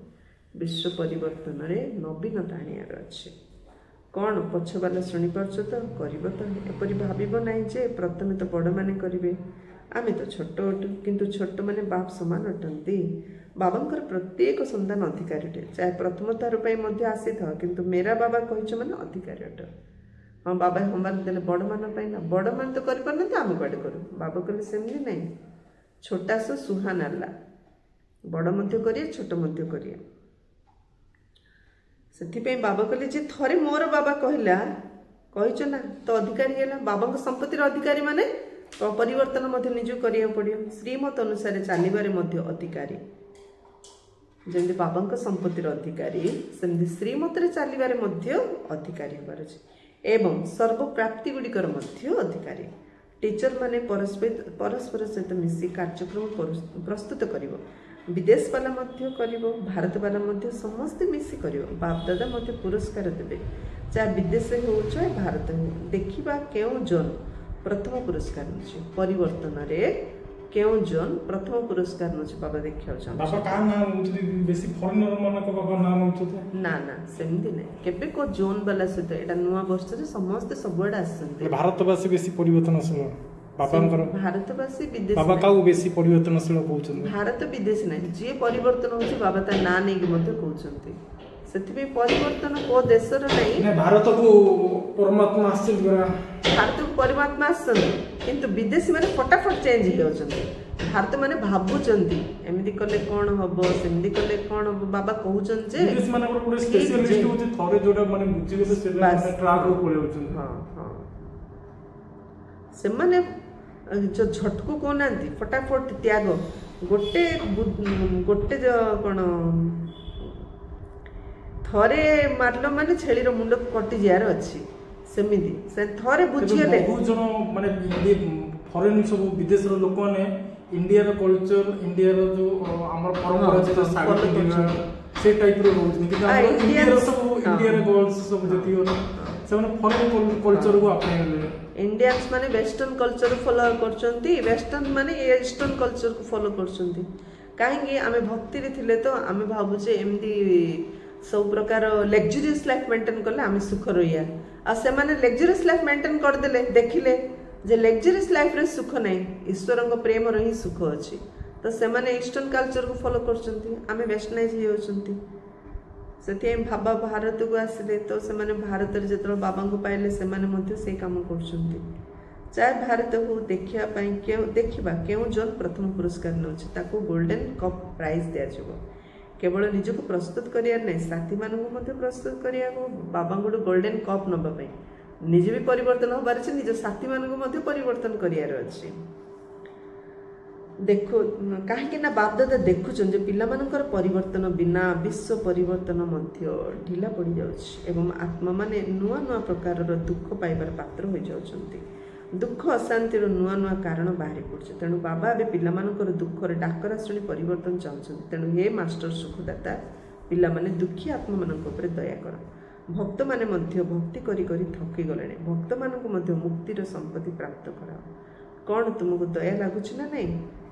विश्व परिवर्तन रे नवीनता आनियार अछि कौन पछवाला शुणी पार्छ तो करिबो तो एपरि भाबिबो नाही जे प्रथमे तो बड़ माने करिवे आमे तो छोट अटु किंतु छोट माने बाप समान अटंती बाबांकर प्रत्येक संतान अधिकारी अटे चाहे प्रथम तार मध्य आसी था किंतु मेरा बाबा कही मैंने अधिकारी अट हाँ बाबा होमवर्क देले बड़ मान ना बड़ मान तो करना आम कड़े करूँ बाबा कहले सेमती नहीं छोटा सो सुहा नाला बड़ मध्य करिए छोट मध्य करिए से बाबा कहले जे थरे मोर बाबा कहला कहीच ना तो अधिकारी है बाबा संपत्तिर अधिकारी माने परिवर्तन निज करिया पड़ो श्रीमत अनुसार चलबारे अधिकारी जमी बाबा संपत्तिर अधिकारी सेमती श्रीमत चलबारे अधिकारी होबार अछि एवं सर्वप्राप्ति गुड़िकर अधिकारी टीचर माने परस्पर सहित मिसी कार्यक्रम प्रस्तुत करिवो विदेश वाला मध्य करिवो भारत वाला मध्य समस्त मिसी करिवो बाप दादा मध्य पुरस्कार देबे चाहे विदेश हो चाहे भारत हो देखिबा केउ जन प्रथम पुरस्कार नछि परिवर्तन रे केउ जन प्रथम पुरस्कार नछि बाबा देखिया छ बाबा का नाम उठी बेसी फॉरेनर मन को बाबा नाम उठते ना सेमती नै केबे को जोन वाला सहित एटा नुवा वर्ष रे समस्त सबुडा आसंते भारतवासी बेसी परिवर्तनशील बाबांकर भारतवासी विदेश बाबा काउ बेसी परिवर्तनशील कहउछन भारत विदेश नै जे परिवर्तन होछि बाबा ता ना नै कि मते कहउछन्ते सेति परिवर्तन को देशर नै भारत को परमात्मा आश्चर्य करा भारत को परमात्मा आसन किंतु विदेशी माने फटाफट चेंज हो जाउछन्ते भारत माने भाबुचन्ती एमिति कले कोन हबो सेमिति कले कोन हबो बाबा कहउछन जे विदेश माने को स्पेशलिस्ट होछि थरे जोडा माने बुझि गेले से माने ट्रैक हो पळे होछन हां से माने जो झटको कोनांती फटाफट त्याग गोटे जो कोन थरे मारलो माने छेली रो मुंड कटि जायर अछि सेमिति से थरे बुझियले बहुत जन माने फॉरेन सब विदेश रो लोक माने इंडिया रो कल्चर इंडिया रो जो हमर परंपरा जे साड़ी पिन्हना से टाइप रो होछ कि हमर इंडिया रो सब इंडिया रो गर्ल्स सब जति हो से माने फॉरेन कल्चर को अपने इंडियंस माने वेस्टर्न कल्चर फॉलो करचंती वेस्टर्न माने ईस्टर्न कल्चर को फॉलो करचंती काहेकि आमे भक्ति रे थिले तो आमे भाबु जे एमदी सब प्रकार लग्जरियस लाइफ मेंटेन करले आमे सुख रहिया आ से माने लग्जरियस लाइफ मेंटेन कर देले देखिले जे लग्जरियस लाइफ रे सुख नै ईश्वरन को प्रेम रही सुख अछि तो से माने ईस्टर्न कल्चर को फॉलो करचंती आमे वेस्टर्नाइज हि होचंती सेते बाबा भारत को आसिले तो से माने भारत रे जतरो बाबा को पाइले से माने मध्ये से काम करचंती चाहे भारत हो देखिया पई देखिबा केउ जन प्रथम पुरस्कार नउछि ताको गोल्डन कप प्राइज दिया जबो केवल निज को प्रस्तुत करिया नै साथी मानन को मध्ये प्रस्तुत करिया को बाबा को गोल्डन कप नबा पई निज भी परिवर्तन होबार छै निज साथी मानन को मध्ये परिवर्तन करियार अछि देखो कहीं ना बाप दादा देखुचन जे पिला मानकर परिवर्तन बिना विश्व परिवर्तन मध्य ढिला पड़ी जाउछ एवं आत्मा माने नुआ नुआ प्रकार रो दुख पाइबार पात्र हो जाउछंती दुख अशांति रो नुआ नुआ कारण बाहरी पड़छ तेनु बाबा बे पिला मानकर दुख रे डाकरा श्रेणी परिवर्तन चाहछंती तेनु हे मास्टर सुखदाता पिला माने दुखी आत्मा मानक ऊपर दया कर भक्त माने मध्य भक्ति करी करी थकी गलेने भक्त मानक मध्य मुक्ति रो संपत्ति प्राप्त करा कोन तुमको दया लागुछ ना नहीं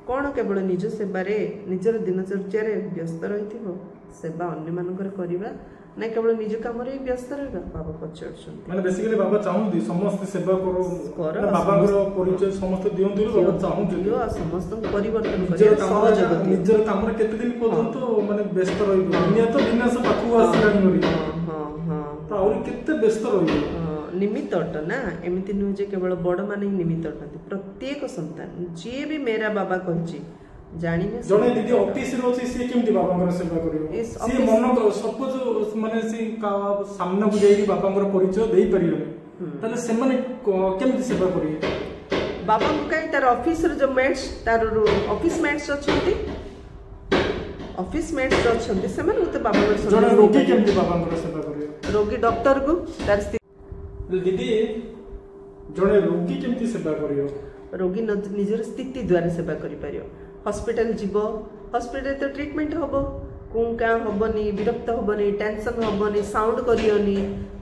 कोन केवल निज सेवारे निजर दिनचर्या रे व्यस्त रहिथिबो सेवा अन्य मानकर करिबा ना केवल निज काम रे व्यस्त रहबा बाबा पछड़छन माने बेसिकली बाबा चाहूदी समस्त सेवा करो ना बाबा को परिचय समस्त दियन दिलो बाबा चाहूदी यो समस्त परिवर्तन करे सहयोग निजर काम रे केते दिन पर्यंत माने व्यस्त रहिबो दुनिया तो विनाश पाखु आसिलानी होरी हां तो और केते व्यस्त रहिबो निमित्त अट ना एमती नुह जे केवल बड़ मान ही निमित्त अटंती प्रत्येक संतान जी भी मेरा बाबा कहछि जानि ने जने दीदी ऑफिस रो छी से केमती बाबा कर सेवा करियो से मन सपोज माने से का सामने को जाई बाबा कर परिचय देई परियो तले से माने केमती सेवा करियो बाबा को कई तार ऑफिस रो जो मेट्स तार ऑफिस मेट्स अछंती ऑफिस मेट्स अछंती से माने तो बाबा कर जने रोगी केमती बाबा कर सेवा करियो रोगी डॉक्टर को तार दीदी जड़े रोगी केमती सेवा करियो रोगी निजर स्थिति द्वारा सेवा करि पारियो हॉस्पिटल जीवो हॉस्पिटल तो ट्रीटमेंट होबो कुंका होबनी विरक्त होबनी टेंशन होबनी साउंड करियोनी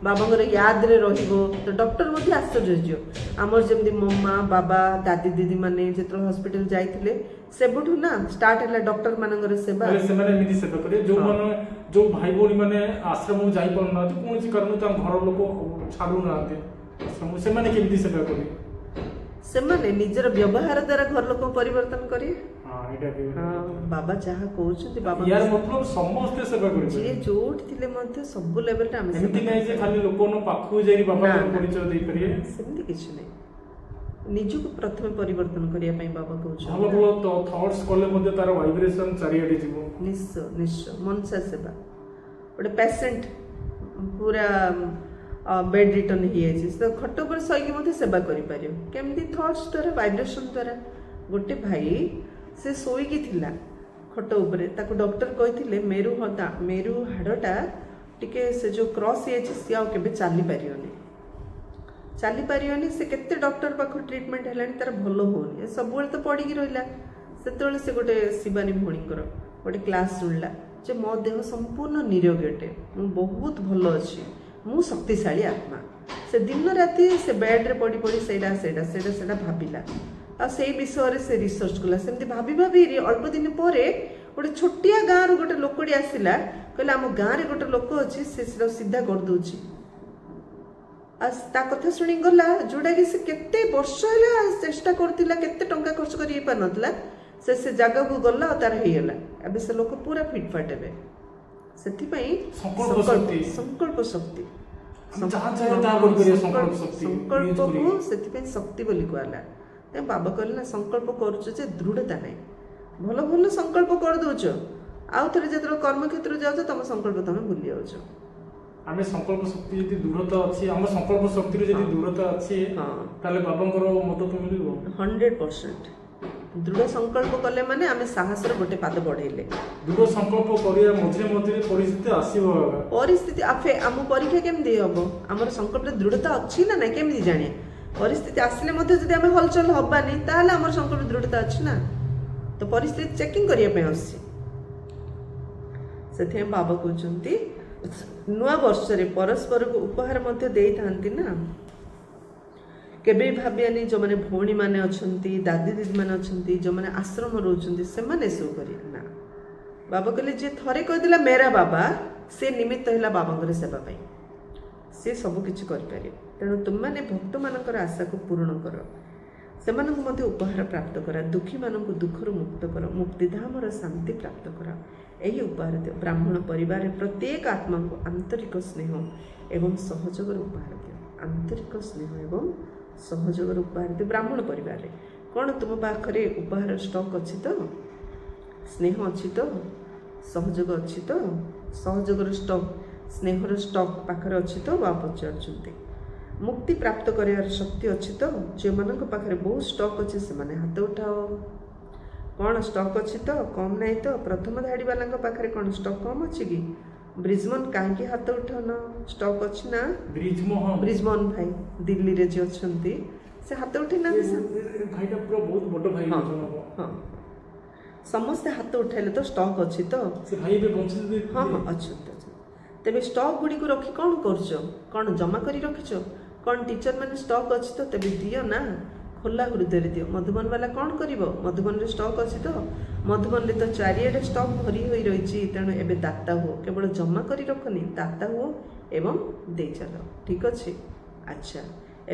बाबांगर याद रे रहिबो तो डॉक्टर मध्ये आश्चर्य जियो हमर जेमदी मम्मा बाबा दादी दीदी माने जेत्र हॉस्पिटल जाइथिले सेबुठु ना स्टार्ट हैला डॉक्टर मानंगर सेवा से माने एमिति सेवा करे जो माने जो भाई बोली माने आश्रम जाई पड़ना तो कोनसी कारण त घर लोक छाडू ना आते आश्रम से माने केमिति सेवा करे से माने निजर व्यवहार द्वारा घर लोक परिवर्तन करी हां एटा भी हां बाबा चाहा कहउछथि बाबा यार मतलब समस्त सेवा करी जे जोट थिले मध्ये सब लेवल ता हम एमिति नै जे खाली लोकनो पाखु जाई बाबा को परिचय देई करिए सेमिति किछ नै निजु को प्रथम परिवर्तन करिया पई बाबा कहउछ भलो भलो तो थॉट्स कोले मध्ये तार वाइब्रेशन चारियाडी जीवो निश्चय निश्चय मनसा सेवा ओडे पेशेंट पूरा बेड रिटर्न ही है तो खट पर सही मते सेवा करि पारियो केमती थॉट्स द्वारा वाइब्रेशन द्वारा गोटे भाई से सोई की थिला खट ऊपर ताको डॉक्टर कहिथिले मेरु हाडटा टिके से जो क्रॉस एज से आ केबे चाली पारियोनी चली पारियोनी से केते डॉक्टर पाखु ट्रीटमेंट हेलानी तार भल होनी सब तो पड़ी रहा से से गोटे शिवानी भौणीकर गोटे क्लास शुणला जे मो देह संपूर्ण निरोगी अटे मु बहुत भल अच्छी मु शक्तिशाली आत्मा से दिन राति से बेड रे पड़ी पड़ी सेटा भाविला आ से विषय से रिसर्च कला सेमती भाभी भाभी अल्प दिन पर गोटे छोटिया गाँव गोटे लोकटी आसला कहला आम गाँव में गोटे लोक अच्छी से सीधा करदे कथा शुणी गला जोटा कि से केते वर्ष है चेष्टा करथिला केते टंका खर्च करि पार नथला से जगह को गला तार हेला एबे से लोक पूरा फिटफाट हेबे सेथि पई संकल्प शक्ति संकल्प को सेथि पई शक्ति बोली कहला ते बाबा कहले ना संकल्प करूछ जे दृढ़ता नै भलो भलो संकल्प कर दोछ आउ थरे जेतर कर्म क्षेत्र जाउछ तम संकल्प तमे भूली जाउछ आमे संकल्प शक्ति यदि दृढ़ता अछि हम संकल्प शक्ति रे यदि दृढ़ता अछि ताले बाबांकर मदद मिलिबो 100% दृढ़ संकल्प कले माने आमे साहस रे गोटे पाद बढ़ेले दृढ़ संकल्प करिया मझे मझे परिस्थिति आसीबो परिस्थिति आफे हम परीक्षा केम दे हबो हमर संकल्प रे दृढ़ता अछि ना नै केम जाने परिस्थिति आसले मध्ये जदि आमे हलचल हबानी ताले हमर संकल्प दृढ़ता अछि ना तो परिस्थिति चेकिंग करिया पे आसी सेथे बाबा कहउचंती नुआ वर्ष रे परस्पर को उपहार मध्य देई थांती ना केबे भाबियानी जो माने भौणी माने अछंती दादी दीदी माने अछंती जो माने आश्रम रोचंती से माने सो करी ना बाबा कहले जे थरे कह दिला मेरा बाबा से निमित्त हैला बाबांकर सेवा पई से सब किछ कर पारे तेणु तुम माने भक्त मानकर आशा को पूर्ण कर से मानक मध्य उपहार प्राप्त करा दुखी मानक दुखर मुक्त कर मुक्तिधाम र शांति प्राप्त करा यही उपहार दियो ब्राह्मण परिवार प्रत्येक आत्मा को आंतरिक स्नेह एवं सहयोग उपहार दियो आंतरिक स्नेह एवं सहयोग उपहार दियो ब्राह्मण परिवार रे कौन तुम पाखरे उपहार स्टॉक अच्छी तो स्नेह अच्छी तो सहयोग अच्छी तो सहयोग स्टॉक स्नेहर स्टॉक पाखरे अच्छी तो बा पचार मुक्ति प्राप्त कर शक्ति अच्छी तो जो मान पाखे बहुत स्टॉक अच्छे से माने हाथ उठाओ कौन स्टॉक अच्छी तो कम नहीं तो प्रथम धाड़ी वाला पाखे कौन स्टॉक कम अच्छी कि ब्रिजमोहन कहीं हाथ उठान स्टॉक अच्छी ना ब्रिजमोहन भाई दिल्ली रे जे अछंती से हाथ उठे ना भाईटा पूरा बहुत बड़ भाई हां समस्त हाथ उठाइले तो स्टॉक अच्छी तो से भाई बे बंची हां अच्छा तेबे स्टॉक गुडी को रखी कौन करछो कौन जमा करी रखिछो कौन टीचर माने स्टॉक अच्छी तो तेबे दियो ना खोला हृदय दियो मधुबन वाला कौन करिवो मधुबन रे स्टॉक अच्छी तो मधुबन रे तो चारिएडे स्टॉक भरी होई रहिछि तेणु एबे दाता हो केवल जमा करी रखनी दाता हो एवं दे चलो ठीक अछि अच्छा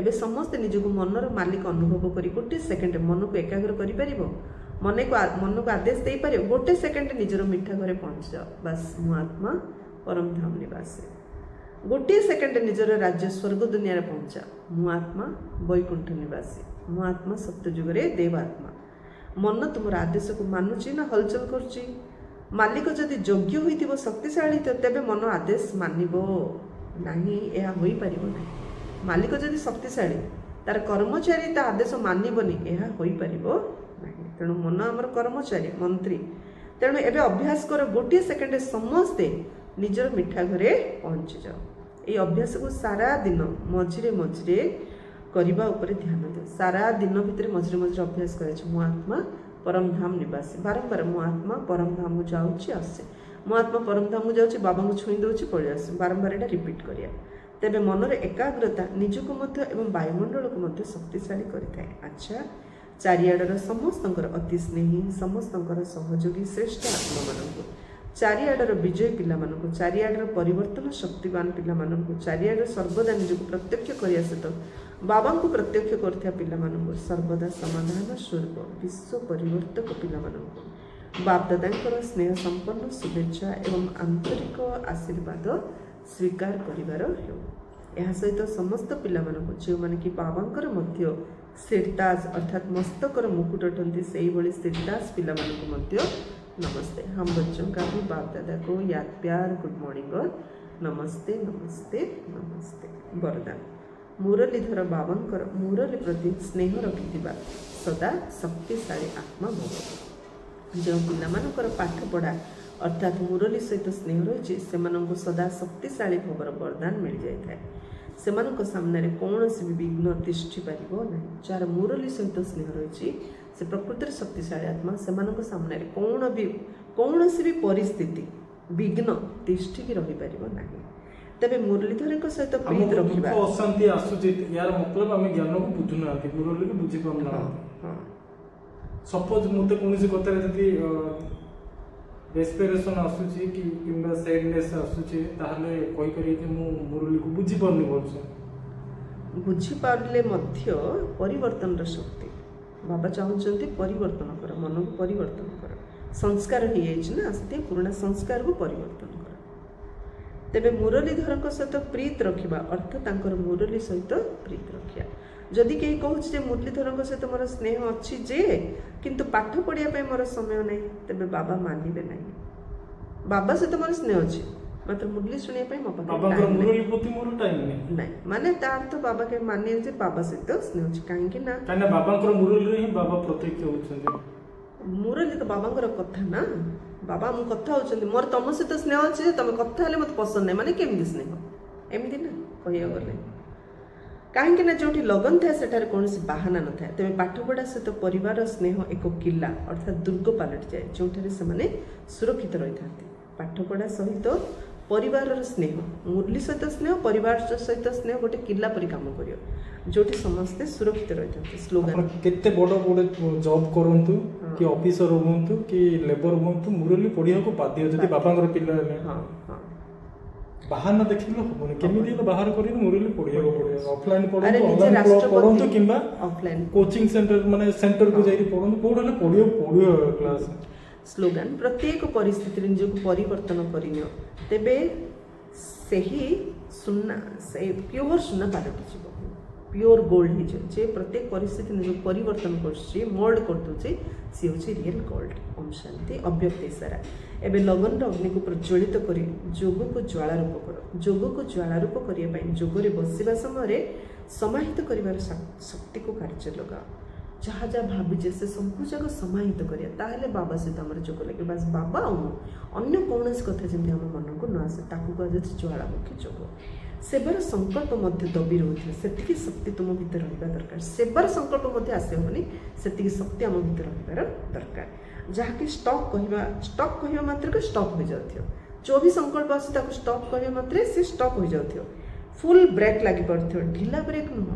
एबे समस्त निजको मनर मालिक अनुभव करी गोटे सेकंड मन को एकाग्र करि परिबो मन को आदेश दे पारे गोटे सेकंड निजर मिठा घरे पहुंच जाओ बस मु आत्मा परम धाम निवासी गोटे सेकंड निजर राज्य स्वर्ग दुनिया रे पहुंचा मु आत्मा वैकुंठ निवासी मु आत्मा सत्य जुग रे देवात्मा मन तुमर आदेश को मानुची ना हलचल करची मालिक जदि योग्य होइतिबो शक्तिशाली तो तेबे मन आदेश मानिबो नाही एहा होई परिबो नाही मालिक जदि शक्तिशाली तार कर्मचारी ता आदेश मानिबोनी एहा होई परिबो नाही तेणु मन हमर कर्मचारी मंत्री तेणु एबे अभ्यास कर गोटे सेकंड समस्ते निजर मिठा घरे पहुंची जाओ ये अभ्यास को सारा दिन मझिरे मझिरे करबा ऊपर ध्यान दे सारा दिन भितर मझिरे मझिरे अभ्यास करे मु आत्मा परम धाम निवासी बारंबार मु आत्मा परम धाम को जाउची आसे मु आत्मा परम धाम को जाउची बाबा को छुई दउची पळि आसे बारंबार एटा रिपीट करिया तेबे मनर एकाग्रता निजको मध्य एवं वायुमंडल को मध्य शक्तिशाली करिथाय अच्छा चारियाडर समस्तंकर अति स्नेही समस्तंकर सहयोगी श्रेष्ठ आत्मा माननको चारियाडर विजय पिला माननको चारियाडर परिवर्तन शक्तिवान पिला माननको चारियाडर सर्वदा निजको प्रत्यक्ष करिया सत बाबा को प्रत्यक्ष करथिया पिला माननको सर्वदा समाधान स्वरूप विश्व परिवर्तक पिला माननको बाप दादांकर स्नेह संपन्न शुभेच्छा एवं आंतरिक आशीर्वाद स्वीकार करिवार हेउ एहा सहित समस्त पिला माननको जे माने कि बाबांकर मध्य सिरताज अर्थात मस्तकर मुकुट अटंती सेही भली सिरताज पिला माननको मध्य नमस्ते हम बच्चों का भी बाप दादा को याद प्यार गुड मॉर्निंग और नमस्ते नमस्ते नमस्ते वरदान मुरलीधर बाबांकर मुरली प्रति स्नेह रखिथिबा सदा शक्तिशाली आत्मा भव जो पिलामानकर पाठ पढ़ा अर्थात मुरली सहित स्नेह रही से सदा शक्तिशाली भवर वरदान मिल जाए ସେମାନଙ୍କ ସାମ୍ନାରେ କୌଣସି ବି ବିଘ୍ନ ତିଷ୍ଠି ପାରିବ ନାହିଁ। ଯାହାର ମୁରଲି ସହିତ ସ୍ନେହ ରହିଛି ସେ ପ୍ରକୃତିରେ ଶକ୍ତିଶାଳୀ ଆତ୍ମା, ସେମାନଙ୍କ ସାମ୍ନାରେ କୌଣସି ବି ପରିସ୍ଥିତି ବିଘ୍ନ ତିଷ୍ଠିକି ରହିପାରିବ ନାହିଁ। ତେବେ ମୁରଲୀଧରଙ୍କ ସହିତ ପ୍ରୀତ ରଖିବା। ଅଶାନ୍ତି ଆସୁଛି, ୟାର ମତଲବ ଆମେ ଜ୍ଞାନକୁ ବୁଝୁନାହାନ୍ତି, ମୁରଲୀକୁ ବୁଝିପାରୁନାହାନ୍ତି। ସପୋଜ ମୋତେ କୌଣସି କଥାରେ ଯଦି ଡେସ୍ପେରେସନ୍ ଆସୁଛି କିମ୍ବା ସ୍ୟାଡନେସ୍ ଆସୁଛି, ତାହେଲେ କହିପାରିବେ ଯେ ମୁଁ ମୁରଲୀକୁ ବୁଝିପାରୁନି ଭଲସେ। ବୁଝିପାରିଲେ ମଧ୍ୟ ପରିବର୍ତ୍ତନର ଶକ୍ତି ବାବା ଚାହୁଁଛନ୍ତି ପରିବର୍ତ୍ତନ କର, ମନକୁ ପରିବର୍ତ୍ତନ କର। ସଂସ୍କାର ହେଇଯାଇଛି ନା, ସେଥିପାଇଁ ପୁରୁଣା ସଂସ୍କାରକୁ ପରିବର୍ତ୍ତନ କର। ତେବେ ମୁରଲୀଧରଙ୍କ ସହିତ ପ୍ରୀତ ରଖିବା ଅର୍ଥ ତାଙ୍କର ମୁରଲୀ ସହିତ ପ୍ରୀତ ରଖିବା। ଯଦି କେହି କହୁଛି ଯେ ମୁରଲୀଧରଙ୍କ ସହିତ ମୋର ସ୍ନେହ ଅଛି ଯେ କିନ୍ତୁ ପାଠ ପଢ଼ିବା ପାଇଁ ମୋର ସମୟ ନାହିଁ, ତେବେ ବାବା ମାନିବେ ନାହିଁ। ବାବା ସହିତ ମୋର ସ୍ନେହ ଅଛି ମାତ୍ର ମୁରଲୀ ଶୁଣିବା ପାଇଁ ମୋ ପାଖରେ ନାହିଁ, ମାନେ ତା ଅର୍ଥ ବାବା କେବେ ମାନିବେ ଯେ ବାବା ସହିତ ସ୍ନେହ ଅଛି। କାହିଁକି ନା ବାବାଙ୍କର ମୁରଲୀରେ ହିଁ ବାବା ପ୍ରତ୍ୟକ୍ଷ ହଉଛନ୍ତି। ମୁରଲୀ ତ ବାବାଙ୍କର କଥା ନା, ବାବା ମୁଁ କଥା ହଉଛନ୍ତି, ମୋର ତମ ସହିତ ସ୍ନେହ ଅଛି ଯେ ତମେ କଥା ହେଲେ ମତେ ପସନ୍ଦ ନାହିଁ, ମାନେ କେମିତି ସ୍ନେହ? ଏମିତି ନା କହିବାକୁ ଗଲେ। କାହିଁକି ନା ଯୋଉଠି ଲଗନ ଥାଏ ସେଠାରେ କୌଣସି ବାହାନା ନଥାଏ। ତେବେ ପାଠପଢ଼ା ସହିତ ପରିବାର ସ୍ନେହ ଏକ କିଲ୍ଲା ଅର୍ଥାତ୍ ଦୁର୍ଗ ପାଲଟିଯାଏ, ଯେଉଁଠାରେ ସେମାନେ ସୁରକ୍ଷିତ ରହିଥାନ୍ତି। ପାଠପଢ଼ା ସହିତ ପରିବାରର ସ୍ନେହ, ମୁରଲୀ ସହିତ ସ୍ନେହ, ପରିବାର ସହିତ ସ୍ନେହ ଗୋଟେ କିଲ୍ଲା ପରି କାମ କରିବ, ଯୋଉଠି ସମସ୍ତେ ସୁରକ୍ଷିତ ରହିଥାନ୍ତି। ସ୍ଲୋଗାନ କେତେ ବଡ଼ ଗୋଟେ ଜବ୍ କରନ୍ତୁ କି ଅଫିସର ହୁଅନ୍ତୁ କି ଲେବର ହୁଅନ୍ତୁ, ମୁରଲୀ ପଢ଼ିବାକୁ ବାଧ୍ୟ ଯଦି ବାବାଙ୍କର ପିଲା ହେଲେ। ବାହାନା ଦେଖିଲେ ହବନି, କେମିତି ହେଲେ ବାହାର କରିକି ମୁରଲୀ ପଢ଼ିବାକୁ ପଡ଼ିବ। ଅଫଲାଇନ୍ ପଢ଼ନ୍ତୁ, ଅନଲାଇନ୍ ପଢ଼ନ୍ତୁ କିମ୍ବା ଅଫଲାଇନ୍ କୋଚିଂ ସେଣ୍ଟର ମାନେ ସେଣ୍ଟରକୁ ଯାଇକି ପଢ଼ନ୍ତୁ, କୋଉଠି ହେଲେ ପଢ଼ିବ କ୍ଲାସ୍। ସ୍ଲୋଗାନ ପ୍ରତ୍ୟେକ ପରିସ୍ଥିତିରେ ନିଜକୁ ପରିବର୍ତ୍ତନ କରିନିଅ, ତେବେ ସେହି ସୁନା ସେ ପିଓର ସୁନା ପାଲଟିଯିବ, ପିଓର ଗୋଲ୍ଡ ହେଇଯିବ। ଯେ ପ୍ରତ୍ୟେକ ପରିସ୍ଥିତି ନିଜକୁ ପରିବର୍ତ୍ତନ କରୁଛି, ମୋଲ୍ଡ କରିଦେଉଛି, ସିଏ ହେଉଛି ରିଏଲ୍ ଗୋଲ୍ଡ। ଓମ୍ ଶାନ୍ତି। ଅବ୍ୟକ୍ତ ଇଶାରା। ଏବେ ଲଗନର ଅଗ୍ନିକୁ ପ୍ରଜ୍ୱଳିତ କରି ଯୋଗକୁ ଜ୍ୱାଳାରୂପ କର। ଯୋଗକୁ ଜ୍ୱାଳାରୂପ କରିବା ପାଇଁ ଯୋଗରେ ବସିବା ସମୟରେ ସମାହିତ କରିବାର ଶକ୍ତିକୁ କାର୍ଯ୍ୟ ଲଗାଅ। ଯାହା ଯାହା ଭାବିଛେ ସେ ସବୁ ଯାକ ସମାହିତ କରିବା, ତାହେଲେ ବାବା ସହିତ ଆମର ଯୋଗ ଲାଗିବ। ବାସ୍ ବାବା ଆଉ ମୁଁ, ଅନ୍ୟ କୌଣସି କଥା ଯେମିତି ଆମ ମନକୁ ନ ଆସେ, ତାକୁ କୁହାଯାଉଛି ଜ୍ୱାଳାମୁଖୀ ଯୋଗ। ସେବାର ସଂକଳ୍ପ ମଧ୍ୟ ଦବି ରହୁଥିବ, ସେତିକି ଶକ୍ତି ତୁମ ଭିତରେ ରହିବା ଦରକାର। ସେବାର ସଂକଳ୍ପ ମଧ୍ୟ ଆସିବନି, ସେତିକି ଶକ୍ତି ଆମ ଭିତରେ ରହିବାର ଦରକାର। ଯାହାକି ଷ୍ଟପ୍ କହିବା ମାତ୍ରକେ ଷ୍ଟପ୍ ହୋଇଯାଉଥିବ। ଯୋଉ ବି ସଂକଳ୍ପ ଆସେ ତାକୁ ଷ୍ଟପ୍ କହିବା ମାତ୍ରେ ସେ ଷ୍ଟପ୍ ହୋଇଯାଉଥିବ। ଫୁଲ୍ ବ୍ରେକ୍ ଲାଗିପାରୁଥିବ, ଢିଲା ବ୍ରେକ୍ ନୁହଁ,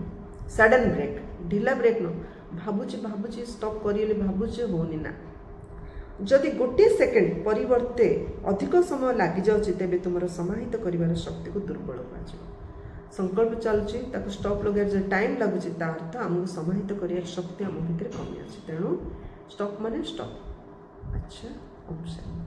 ସଡନ୍ ବ୍ରେକ୍, ଢିଲା ବ୍ରେକ୍ ନୁହଁ। ଭାବୁଛି ଷ୍ଟପ୍ କରିଲେ ଭାବୁଛି ହଉନି ନା। ଯଦି ଗୋଟିଏ ସେକେଣ୍ଡ ପରିବର୍ତ୍ତେ ଅଧିକ ସମୟ ଲାଗିଯାଉଛି, ତେବେ ତୁମର ସମାହିତ କରିବାର ଶକ୍ତିକୁ ଦୁର୍ବଳ କୁହାଯିବ। ସଂକଳ୍ପ ଚାଲୁଛି, ତାକୁ ଷ୍ଟପ୍ ଲଗାଇବାର ଯଦି ଟାଇମ୍ ଲାଗୁଛି, ତା ଅର୍ଥ ଆମକୁ ସମାହିତ କରିବାର ଶକ୍ତି ଆମ ଭିତରେ କମି ଅଛି। ତେଣୁ ଷ୍ଟପ୍ ମାନେ ଷ୍ଟପ୍। ଆଚ୍ଛା, ଓମ୍ ଶାନ୍ତି।